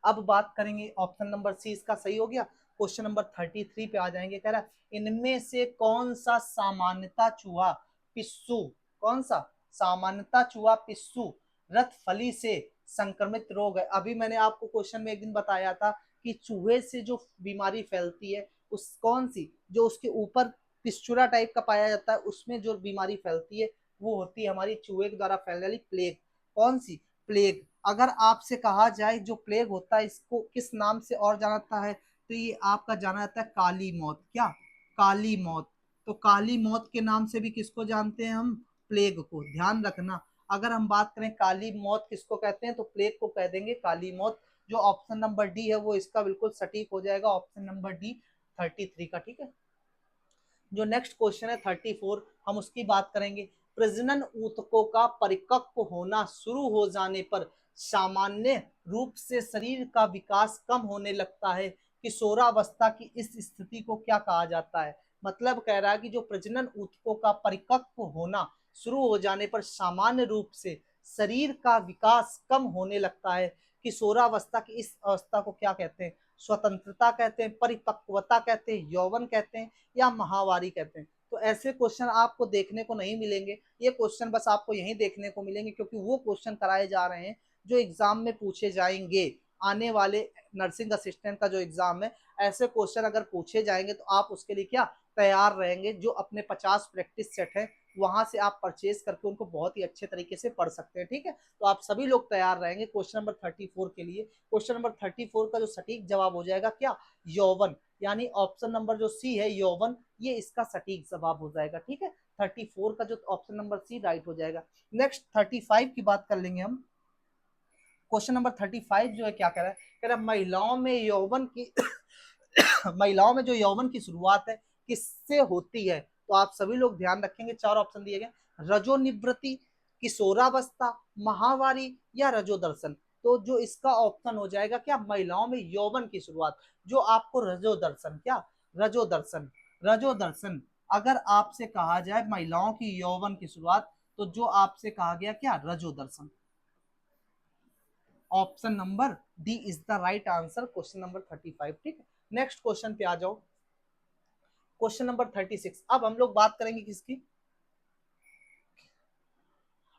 अब बात करेंगे ऑप्शन नंबर सी इसका सही हो गया। क्वेश्चन नंबर 33 पे आ जाएंगे। कह रहा है इनमें से कौन सा सामान्यता चूहा पिस्सू, कौन सा सामान्यता चूहा पिस्सू रथफली से संक्रमित रोग है। अभी मैंने आपको क्वेश्चन में एक दिन बताया था कि चूहे से जो बीमारी फैलती है उस कौन सी, जो उसके ऊपर पिस्चुरा टाइप का पाया जाता है उसमें जो बीमारी फैलती है वो होती है हमारी चूहे के द्वारा फैलने वाली प्लेग। कौन सी, प्लेग। अगर आपसे कहा जाए जो प्लेग होता है इसको किस नाम से और जाना जाता है, तो ये आपका जाना जाता है काली मौत। क्या, काली मौत। तो काली मौत के नाम से भी किसको जानते हैं हम, प्लेग को। ध्यान रखना, अगर हम बात करें काली मौत किसको कहते हैं तो प्लेग को कह देंगे काली मौत। जो ऑप्शन नंबर डी है वो इसका बिल्कुल सटीक हो जाएगा, ऑप्शन नंबर डी 33 का। ठीक है, जो नेक्स्ट क्वेश्चन है 34 हम उसकी बात करेंगे। प्रजनन ऊतकों का परिपक्व होना शुरू हो जाने पर सामान्य रूप से शरीर का विकास कम होने लगता है। किशोरावस्था की इस स्थिति को क्या कहा जाता है। मतलब कह रहा है कि जो प्रजनन ऊतकों का परिपक्व होना शुरू हो जाने पर सामान्य रूप से शरीर का विकास कम होने लगता है। किशोरावस्था की इस अवस्था को क्या कहते हैं, स्वतंत्रता कहते हैं, परिपक्वता कहते हैं, यौवन कहते हैं, या महावारी कहते हैं। तो ऐसे क्वेश्चन आपको देखने को नहीं मिलेंगे, ये क्वेश्चन बस आपको यही देखने को मिलेंगे क्योंकि वो क्वेश्चन कराए जा रहे हैं जो एग्जाम में पूछे जाएंगे। आने वाले नर्सिंग असिस्टेंट का जो एग्जाम है ऐसे क्वेश्चन अगर पूछे जाएंगे तो आप उसके लिए क्या तैयार रहेंगे। जो अपने 50 प्रैक्टिस सेट है वहां से आप परचेज करके उनको बहुत ही अच्छे तरीके से पढ़ सकते हैं। ठीक है, तो आप सभी लोग तैयार रहेंगे क्वेश्चन नंबर 34 के लिए। क्वेश्चन नंबर 34 का जो सटीक जवाब हो जाएगा क्या, यौवन, यानी ऑप्शन नंबर जो सी है यौवन, ये इसका सटीक जवाब हो जाएगा। ठीक है, 34 का जो ऑप्शन नंबर सी राइट हो जाएगा। नेक्स्ट 35 की बात कर लेंगे हम। क्वेश्चन नंबर 35 जो है क्या कह रहा है, कह रहा है महिलाओं में यौवन की महिलाओं में जो यौवन की शुरुआत है किससे होती है। तो आप सभी लोग ध्यान रखेंगे, चार ऑप्शन दिए गए, रजोनिवृत्ति, किशोरावस्था, महावारी, या रजोदर्शन। तो जो इसका ऑप्शन हो जाएगा क्या, महिलाओं में यौवन की शुरुआत, जो आपको रजोदर्शन, क्या रजोदर्शन, रजोदर्शन। अगर आपसे कहा जाए महिलाओं की यौवन की शुरुआत तो जो आपसे कहा गया क्या, रजोदर्शन। Option number D is the right answer, question number 35। ठीक है, नेक्स्ट क्वेश्चन पे आ जाओ। Question number 36। अब हम लोग बात करेंगे किसकी,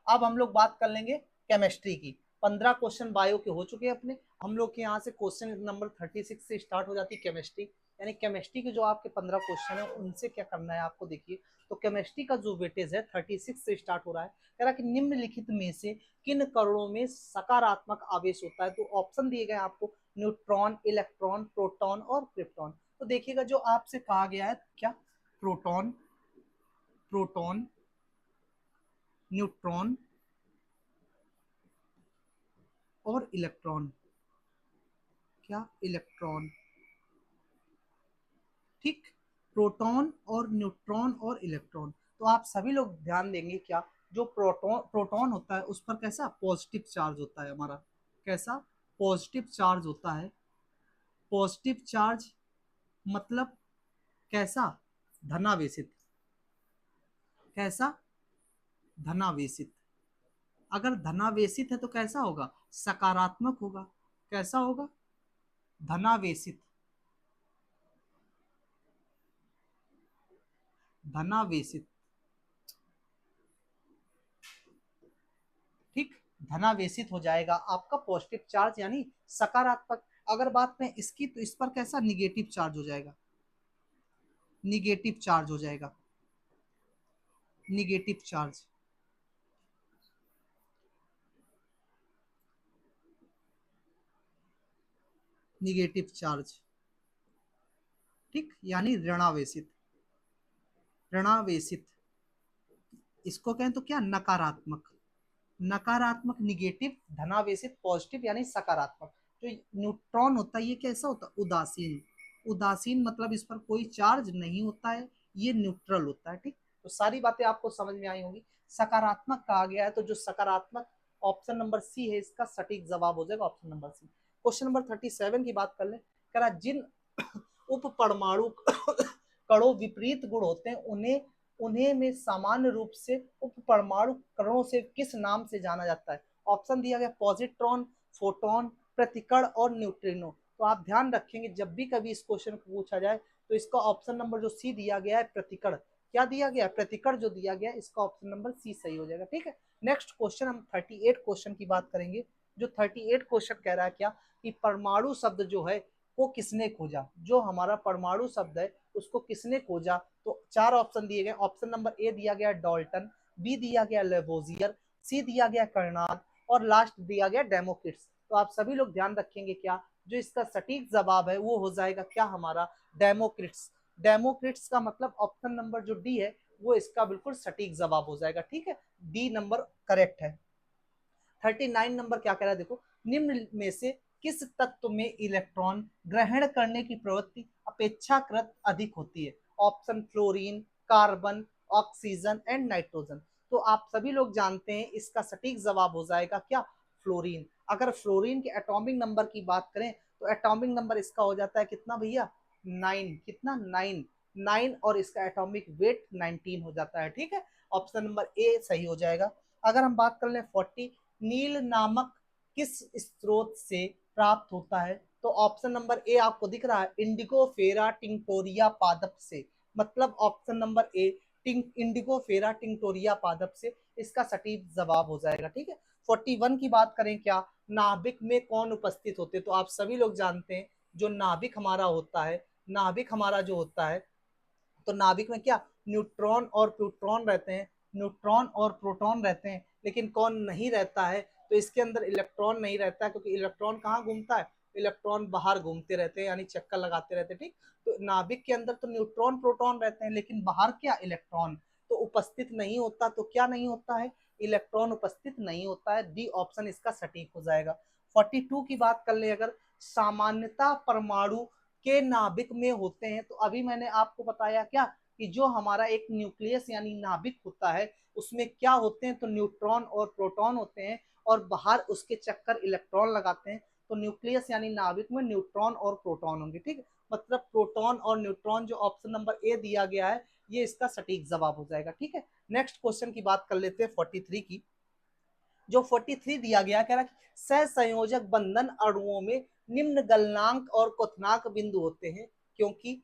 अब हम लोग बात कर लेंगे केमिस्ट्री की। 15 क्वेश्चन बायो के हो चुके हैं अपने। हम लोग के यहाँ से क्वेश्चन नंबर 36 से स्टार्ट हो जाती है केमिस्ट्री। यानी केमिस्ट्री के जो आपके 15 क्वेश्चन है उनसे क्या करना है आपको, देखिए। तो केमिस्ट्री का जो वेटेज है 36 से स्टार्ट हो रहा है। कह रहा कि निम्नलिखित में से किन कणों में सकारात्मक आवेश होता है। तो ऑप्शन दिए गए आपको, न्यूट्रॉन, इलेक्ट्रॉन, प्रोटॉन और क्रिप्टॉन। तो देखिएगा जो आपसे कहा गया है क्या, प्रोटॉन, प्रोटॉन, न्यूट्रॉन और इलेक्ट्रॉन। क्या, इलेक्ट्रॉन। ठीक, प्रोटॉन और न्यूट्रॉन और इलेक्ट्रॉन। तो आप सभी लोग ध्यान देंगे क्या, जो प्रोटॉन प्रोटॉन होता है उस पर कैसा पॉजिटिव चार्ज होता है हमारा, कैसा पॉजिटिव चार्ज होता है। पॉजिटिव चार्ज मतलब कैसा, धनावेशित, कैसा, धनावेशित। अगर धनावेशित है तो कैसा होगा, सकारात्मक होगा। कैसा होगा, धनावेशित, धनावेशित। ठीक, धनावेशित हो जाएगा आपका पॉजिटिव चार्ज यानी सकारात्मक। अगर बात करें इसकी तो इस पर कैसा निगेटिव चार्ज हो जाएगा, निगेटिव चार्ज हो जाएगा, निगेटिव चार्ज। निगेटिव चार्ज, ठीक, यानी ऋणावेशित, ऋणावेशित। इसको कहें तो क्या, नकारात्मक, नकारात्मक, निगेटिव, धनावेशित, पॉजिटिव यानी सकारात्मक। जो न्यूट्रॉन होता है ये कैसा होता है, उदासीन, उदासीन मतलब इस पर कोई चार्ज नहीं होता है, ये न्यूट्रल होता है। ठीक, तो सारी बातें आपको समझ में आई होंगी। सकारात्मक कहा गया है तो जो सकारात्मक ऑप्शन नंबर सी है इसका सटीक जवाब हो जाएगा, option number C. Question number 37 की बात कर ले, कह रहा जिन उप परमाणु कणों विपरीत गुण होते हैं उन्हें उन्हें में सामान्य रूप से उप परमाणु कणों से किस नाम से जाना जाता है। ऑप्शन दिया गया पॉजिट्रॉन, फोटोन, प्रतिकण और न्यूट्रिनो। तो आप ध्यान रखेंगे जब भी कभी इस क्वेश्चन को पूछा जाए तो इसका ऑप्शन नंबर जो सी दिया गया है प्रतिकण, क्या दिया गया प्रतिकण जो दिया गया इसका ऑप्शन नंबर सी सही हो जाएगा। ठीक है, नेक्स्ट क्वेश्चन हम 38 क्वेश्चन की बात करेंगे। जो 38 क्वेश्चन कह रहा है क्या कि परमाणु शब्द जो है वो किसने खोजा, जो हमारा परमाणु शब्द है उसको किसने खोजा। तो चार ऑप्शन दिए गए, ऑप्शन नंबर ए दिया गया डाल्टन, बी दिया गया लेवोजियर, सी दिया गया कर्नाड और लास्ट दिया गया डेमोक्रिट्स। तो आप सभी लोग ध्यान रखेंगे क्या जो इसका सटीक जवाब है वो हो जाएगा क्या हमारा डेमोक्रिट्स। डेमोक्रिट्स का मतलब ऑप्शन नंबर जो डी है वो इसका बिल्कुल सटीक जवाब हो जाएगा। ठीक है, डी नंबर करेक्ट है। 39 नंबर क्या कह रहा है देखो, निम्न में से किस तत्व में इलेक्ट्रॉन ग्रहण करने की प्रवृत्ति अपेक्षाकृत अधिक होती है। Option fluorine, carbon, oxygen and nitrogen. तो आप सभी लोग जानते हैं इसका सटीक जवाब हो जाएगा क्या फ्लोरीन। अगर फ्लोरीन के एटॉमिक नंबर की बात करें तो एटॉमिक नंबर इसका हो जाता है कितना भैया 9, कितना 9 और इसका एटॉमिक वेट 19 हो जाता है। ठीक है, ऑप्शन नंबर ए सही हो जाएगा। अगर हम बात कर लें 40, नील नामक किस स्रोत से प्राप्त होता है। तो ऑप्शन नंबर ए आपको दिख रहा है इंडिगो फेरा टिंक्टोरिया पादप से, मतलब ऑप्शन नंबर ए इंडिगो फेरा टिंक्टोरिया पादप से इसका सटीक जवाब हो जाएगा। ठीक है, 41 की बात करें क्या नाभिक में कौन उपस्थित होते हैं। तो आप सभी लोग जानते हैं जो नाभिक हमारा होता है, नाभिक हमारा जो होता है तो नाभिक में क्या न्यूट्रॉन और प्रोटॉन रहते हैं, न्यूट्रॉन और प्रोटॉन रहते हैं, लेकिन कौन नहीं रहता है। तो इसके अंदर इलेक्ट्रॉन नहीं रहता है क्योंकि इलेक्ट्रॉन कहाँ घूमता है, इलेक्ट्रॉन बाहर घूमते रहते हैं यानी चक्कर लगाते रहते हैं। ठीक, तो नाभिक के अंदर तो न्यूट्रॉन प्रोटॉन रहते हैं लेकिन बाहर क्या इलेक्ट्रॉन तो उपस्थित नहीं होता। तो क्या नहीं होता है, इलेक्ट्रॉन उपस्थित नहीं होता है। डी ऑप्शन इसका सटीक हो जाएगा। 42 की बात कर ले अगर, सामान्यता परमाणु के नाभिक में होते हैं। तो अभी मैंने आपको बताया क्या कि जो हमारा एक न्यूक्लियस यानी नाभिक होता है उसमें क्या होते हैं तो न्यूट्रॉन और प्रोटॉन होते हैं और बाहर उसके चक्कर इलेक्ट्रॉन लगाते हैं। तो न्यूक्लियस यानी नाभिक में न्यूट्रॉन और प्रोटॉन होंगे। ठीक, मतलब प्रोटॉन और न्यूट्रॉन जो ऑप्शन नंबर ए दिया गया है ये इसका सटीक जवाब हो जाएगा। ठीक है, नेक्स्ट क्वेश्चन की बात कर लेते हैं 43 की। जो 43 दिया गया कह रहा है सहसंयोजक बंधन अणुओं में निम्न गलनांक और क्वथनांक बिंदु होते हैं क्योंकि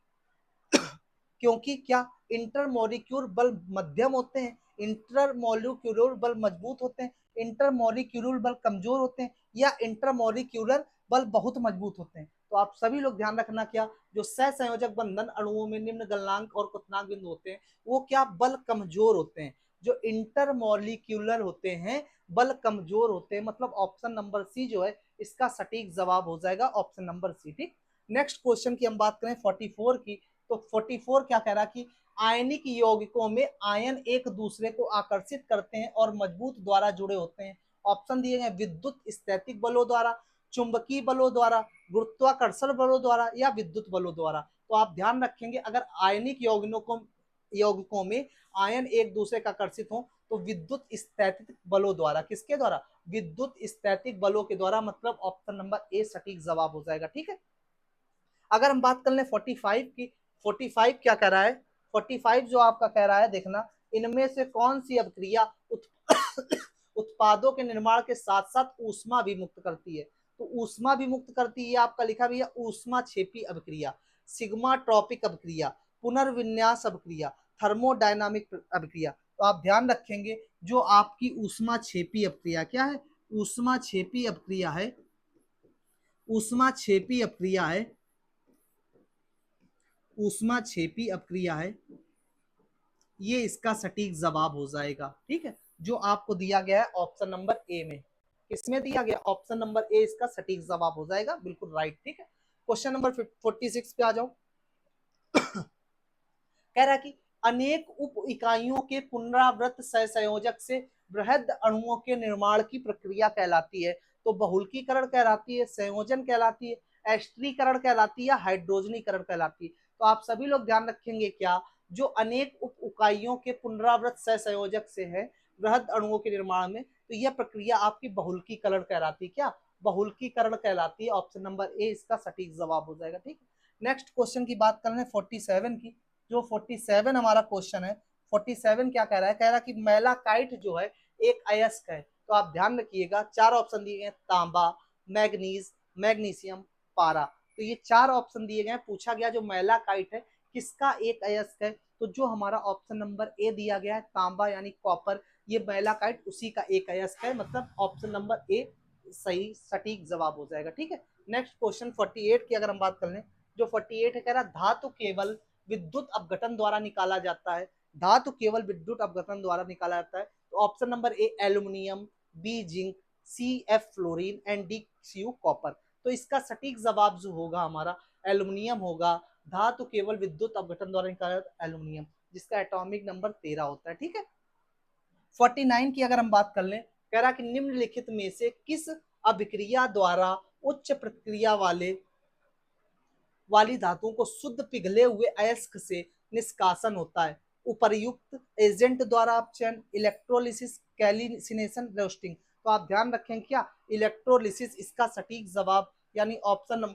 क्योंकि क्या इंटरमोलिक्यूल बल मध्यम होते हैं, इंटरमोलिक्यूलर बल मजबूत होते हैं, इंटरमोलिक्यूलर बल कमजोर होते हैं या इंटरमोलिक्यूलर बल बहुत मजबूत होते हैं। तो आप सभी लोग ध्यान रखना क्या जो सहसंयोजक बंधन अणुओं में निम्न गलनांक और क्वथनांक बिंदु होते हैं वो क्या बल कमजोर होते हैं। जो इंटरमोलिक्यूलर होते हैं बल कमजोर होते हैं, मतलब ऑप्शन नंबर सी जो है इसका सटीक जवाब हो जाएगा ऑप्शन नंबर सी। ठीक, नेक्स्ट क्वेश्चन की हम बात करें 44 की। तो 44 क्या कह रहा कि आयनिक यौगिकों में आयन एक दूसरे को आकर्षित करते हैं और मजबूत द्वारा जुड़े होते हैं। ऑप्शन दिए गए विद्युत स्थैतिक बलों द्वारा, चुंबकीय बलों द्वारा, गुरुत्वाकर्षण बलों द्वारा या विद्युत बलों द्वारा। तो आप ध्यान रखेंगे अगर आयनिक यौगिकों में आयन एक दूसरे का आकर्षित हो तो विद्युत स्थैतिक बलों द्वारा, किसके द्वारा विद्युत स्थैतिक बलों के द्वारा, मतलब ऑप्शन नंबर ए सटीक जवाब हो जाएगा। ठीक है, अगर हम बात कर लें 45 की, 45 क्या कह रहा है 45 जो आपका कह रहा है देखना इनमें से कौन सी अभिक्रिया उत्पादों के निर्माण के साथ साथ ऊष्मा भी मुक्त करती है। तो ऊष्मा भी मुक्त करती है आपका लिखा भी है ऊष्मा छेपी अभिक्रिया, सिग्मा ट्रॉपिक अभिक्रिया, पुनर्विन्यास अभिक्रिया, थर्मोडायनामिक अभिक्रिया। तो आप ध्यान रखेंगे जो आपकी ऊष्मा छेपी अभिक्रिया क्या है, ऊष्मा छेपी अभिक्रिया है, ऊष्मा छेपी अभिक्रिया है, ऊष्मा छेपी अभिक्रिया है, ये इसका सटीक जवाब हो जाएगा। ठीक है, जो आपको दिया गया है ऑप्शन नंबर ए में, किसमें दिया गया ऑप्शन नंबर ए इसका सटीक जवाब हो जाएगा, बिल्कुल राइट। ठीक है, क्वेश्चन नंबर 46 पे आ जाओ। कह रहा है कि अनेक उप इकाइयों के पुनरावृत सहसंयोजक से बृहद अणुओं के निर्माण की प्रक्रिया कहलाती है। तो बहुलकीकरण कहलाती है, संयोजन कहलाती है, एस्टरीकरण कहलाती है या हाइड्रोजनीकरण कहलाती है। तो आप सभी लोग ध्यान रखेंगे क्या जो अनेक उप इकाइयों के पुनरावृत सहसंयोजक से है वृहद अणुओं के निर्माण में, तो यह प्रक्रिया आपकी बहुलकीकरण कहलाती है। क्या? बहुलकीकरण कहलाती है। ऑप्शन नंबर ए इसका सटीक जवाब हो जाएगा। ठीक, नेक्स्ट क्वेश्चन की बात कर रहे हैं 47 की। जो 47 हमारा क्वेश्चन है, 47 क्या कह रहा है? कह रहा है कि मैलाकाइट जो है एक अयस्क है। तो आप ध्यान रखिएगा, चार ऑप्शन दिए गए, तांबा, मैग्नीज, मैग्नीशियम, पारा। तो ये चार ऑप्शन दिए गए, पूछा गया जो मैलाकाइट है किसका एक अयस्क है। तो जो हमारा ऑप्शन नंबर ए दिया गया है, तांबा यानी कॉपर, ये मैलाकाइट उसी का एक अयस्क है। मतलब ऑप्शन नंबर ए सही सटीक जवाब हो जाएगा। ठीक है, नेक्स्ट क्वेश्चन 48 की अगर हम बात कर लें, जो 48 है कह रहा धातु केवल विद्युत अपघटन द्वारा निकाला जाता है। धातु केवल विद्युत अपघटन द्वारा निकाला जाता है। तो option number A aluminium, B zinc, C F fluorine and D C copper. तो इसका सटीक जवाब जो होगा हमारा एल्यूमिनियम होगा। धातु केवल विद्युत अपघटन द्वारा निकाला जाता है एल्यूमिनियम, जिसका एटॉमिक नंबर 13 होता है। ठीक है, 49 की अगर हम बात कर लें, कह रहा कि निम्नलिखित में से किस अभिक्रिया द्वारा उच्च प्रतिक्रिया वाली धातुओं को शुद्ध पिघले हुए अयस्क से निष्कासन होता है? उपर्युक्त एजेंट द्वारा आप चयन, इलेक्ट्रोलिसिस, कैलिसिनेशन, रोस्टिंग। तो आप ध्यान रखें क्या? इलेक्ट्रोलिसिस इसका सटीक जवाब, यानी ऑप्शन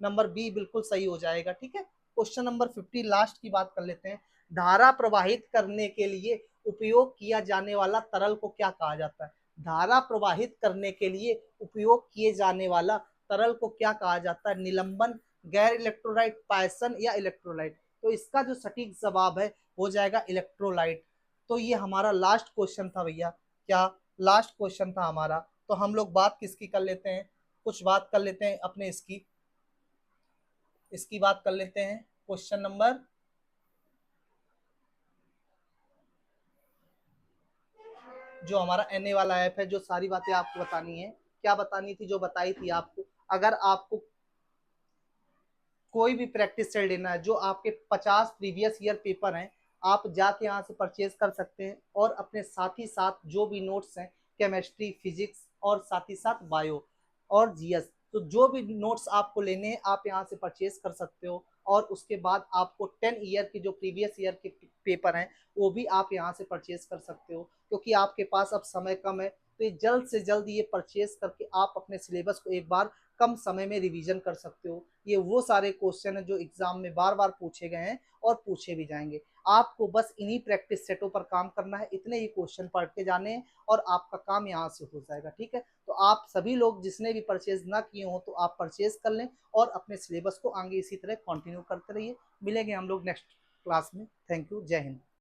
नंबर बी बिल्कुल सही हो जाएगा। ठीक है, क्वेश्चन नंबर 50 लास्ट की बात कर लेते हैं। धारा प्रवाहित करने के लिए उपयोग किया जाने वाला तरल को क्या कहा जाता है? धारा प्रवाहित करने के लिए उपयोग किए जाने वाला तरल को क्या कहा जाता है? निलंबन, गैर इलेक्ट्रोलाइट, पायसन या इलेक्ट्रोलाइट। तो इसका जो सटीक जवाब है हो जाएगा इलेक्ट्रोलाइट। तो ये हमारा लास्ट क्वेश्चन था भैया। क्या? लास्ट क्वेश्चन था हमारा। तो हम लोग बात किसकी कर लेते हैं? कुछ बात कर लेते हैं अपने इसकी बात कर लेते हैं। क्वेश्चन नंबर जो हमारा एनए वाला ऐप है, जो सारी बातें आपको बतानी है, क्या बतानी थी, जो बताई थी आपको। अगर आपको कोई भी प्रैक्टिस सेट लेना है, जो आपके 50 प्रीवियस ईयर पेपर हैं, आप जाके यहाँ से परचेज कर सकते हैं। और अपने साथ ही साथ जो भी नोट्स हैं, केमिस्ट्री, फिजिक्स और साथ ही साथ बायो और जीएस, तो जो भी नोट्स आपको लेने हैं आप यहाँ से परचेज कर सकते हो। और उसके बाद आपको 10 ईयर की जो प्रीवियस ईयर के पेपर हैं वो भी आप यहाँ से परचेज कर सकते हो। क्योंकि आपके पास अब समय कम है, तो ये जल्द से जल्द ये परचेज करके आप अपने सिलेबस को एक बार कम समय में रिवीजन कर सकते हो। ये वो सारे क्वेश्चन हैं जो एग्जाम में बार बार पूछे गए हैं और पूछे भी जाएंगे। आपको बस इन्हीं प्रैक्टिस सेटों पर काम करना है, इतने ही क्वेश्चन पढ़ के जाने हैं और आपका काम यहाँ से हो जाएगा। ठीक है, तो आप सभी लोग जिसने भी परचेज ना किए हो तो आप परचेज कर लें और अपने सिलेबस को आगे इसी तरह कंटिन्यू करते रहिए। मिलेंगे हम लोग नेक्स्ट क्लास में। थैंक यू, जय हिंद।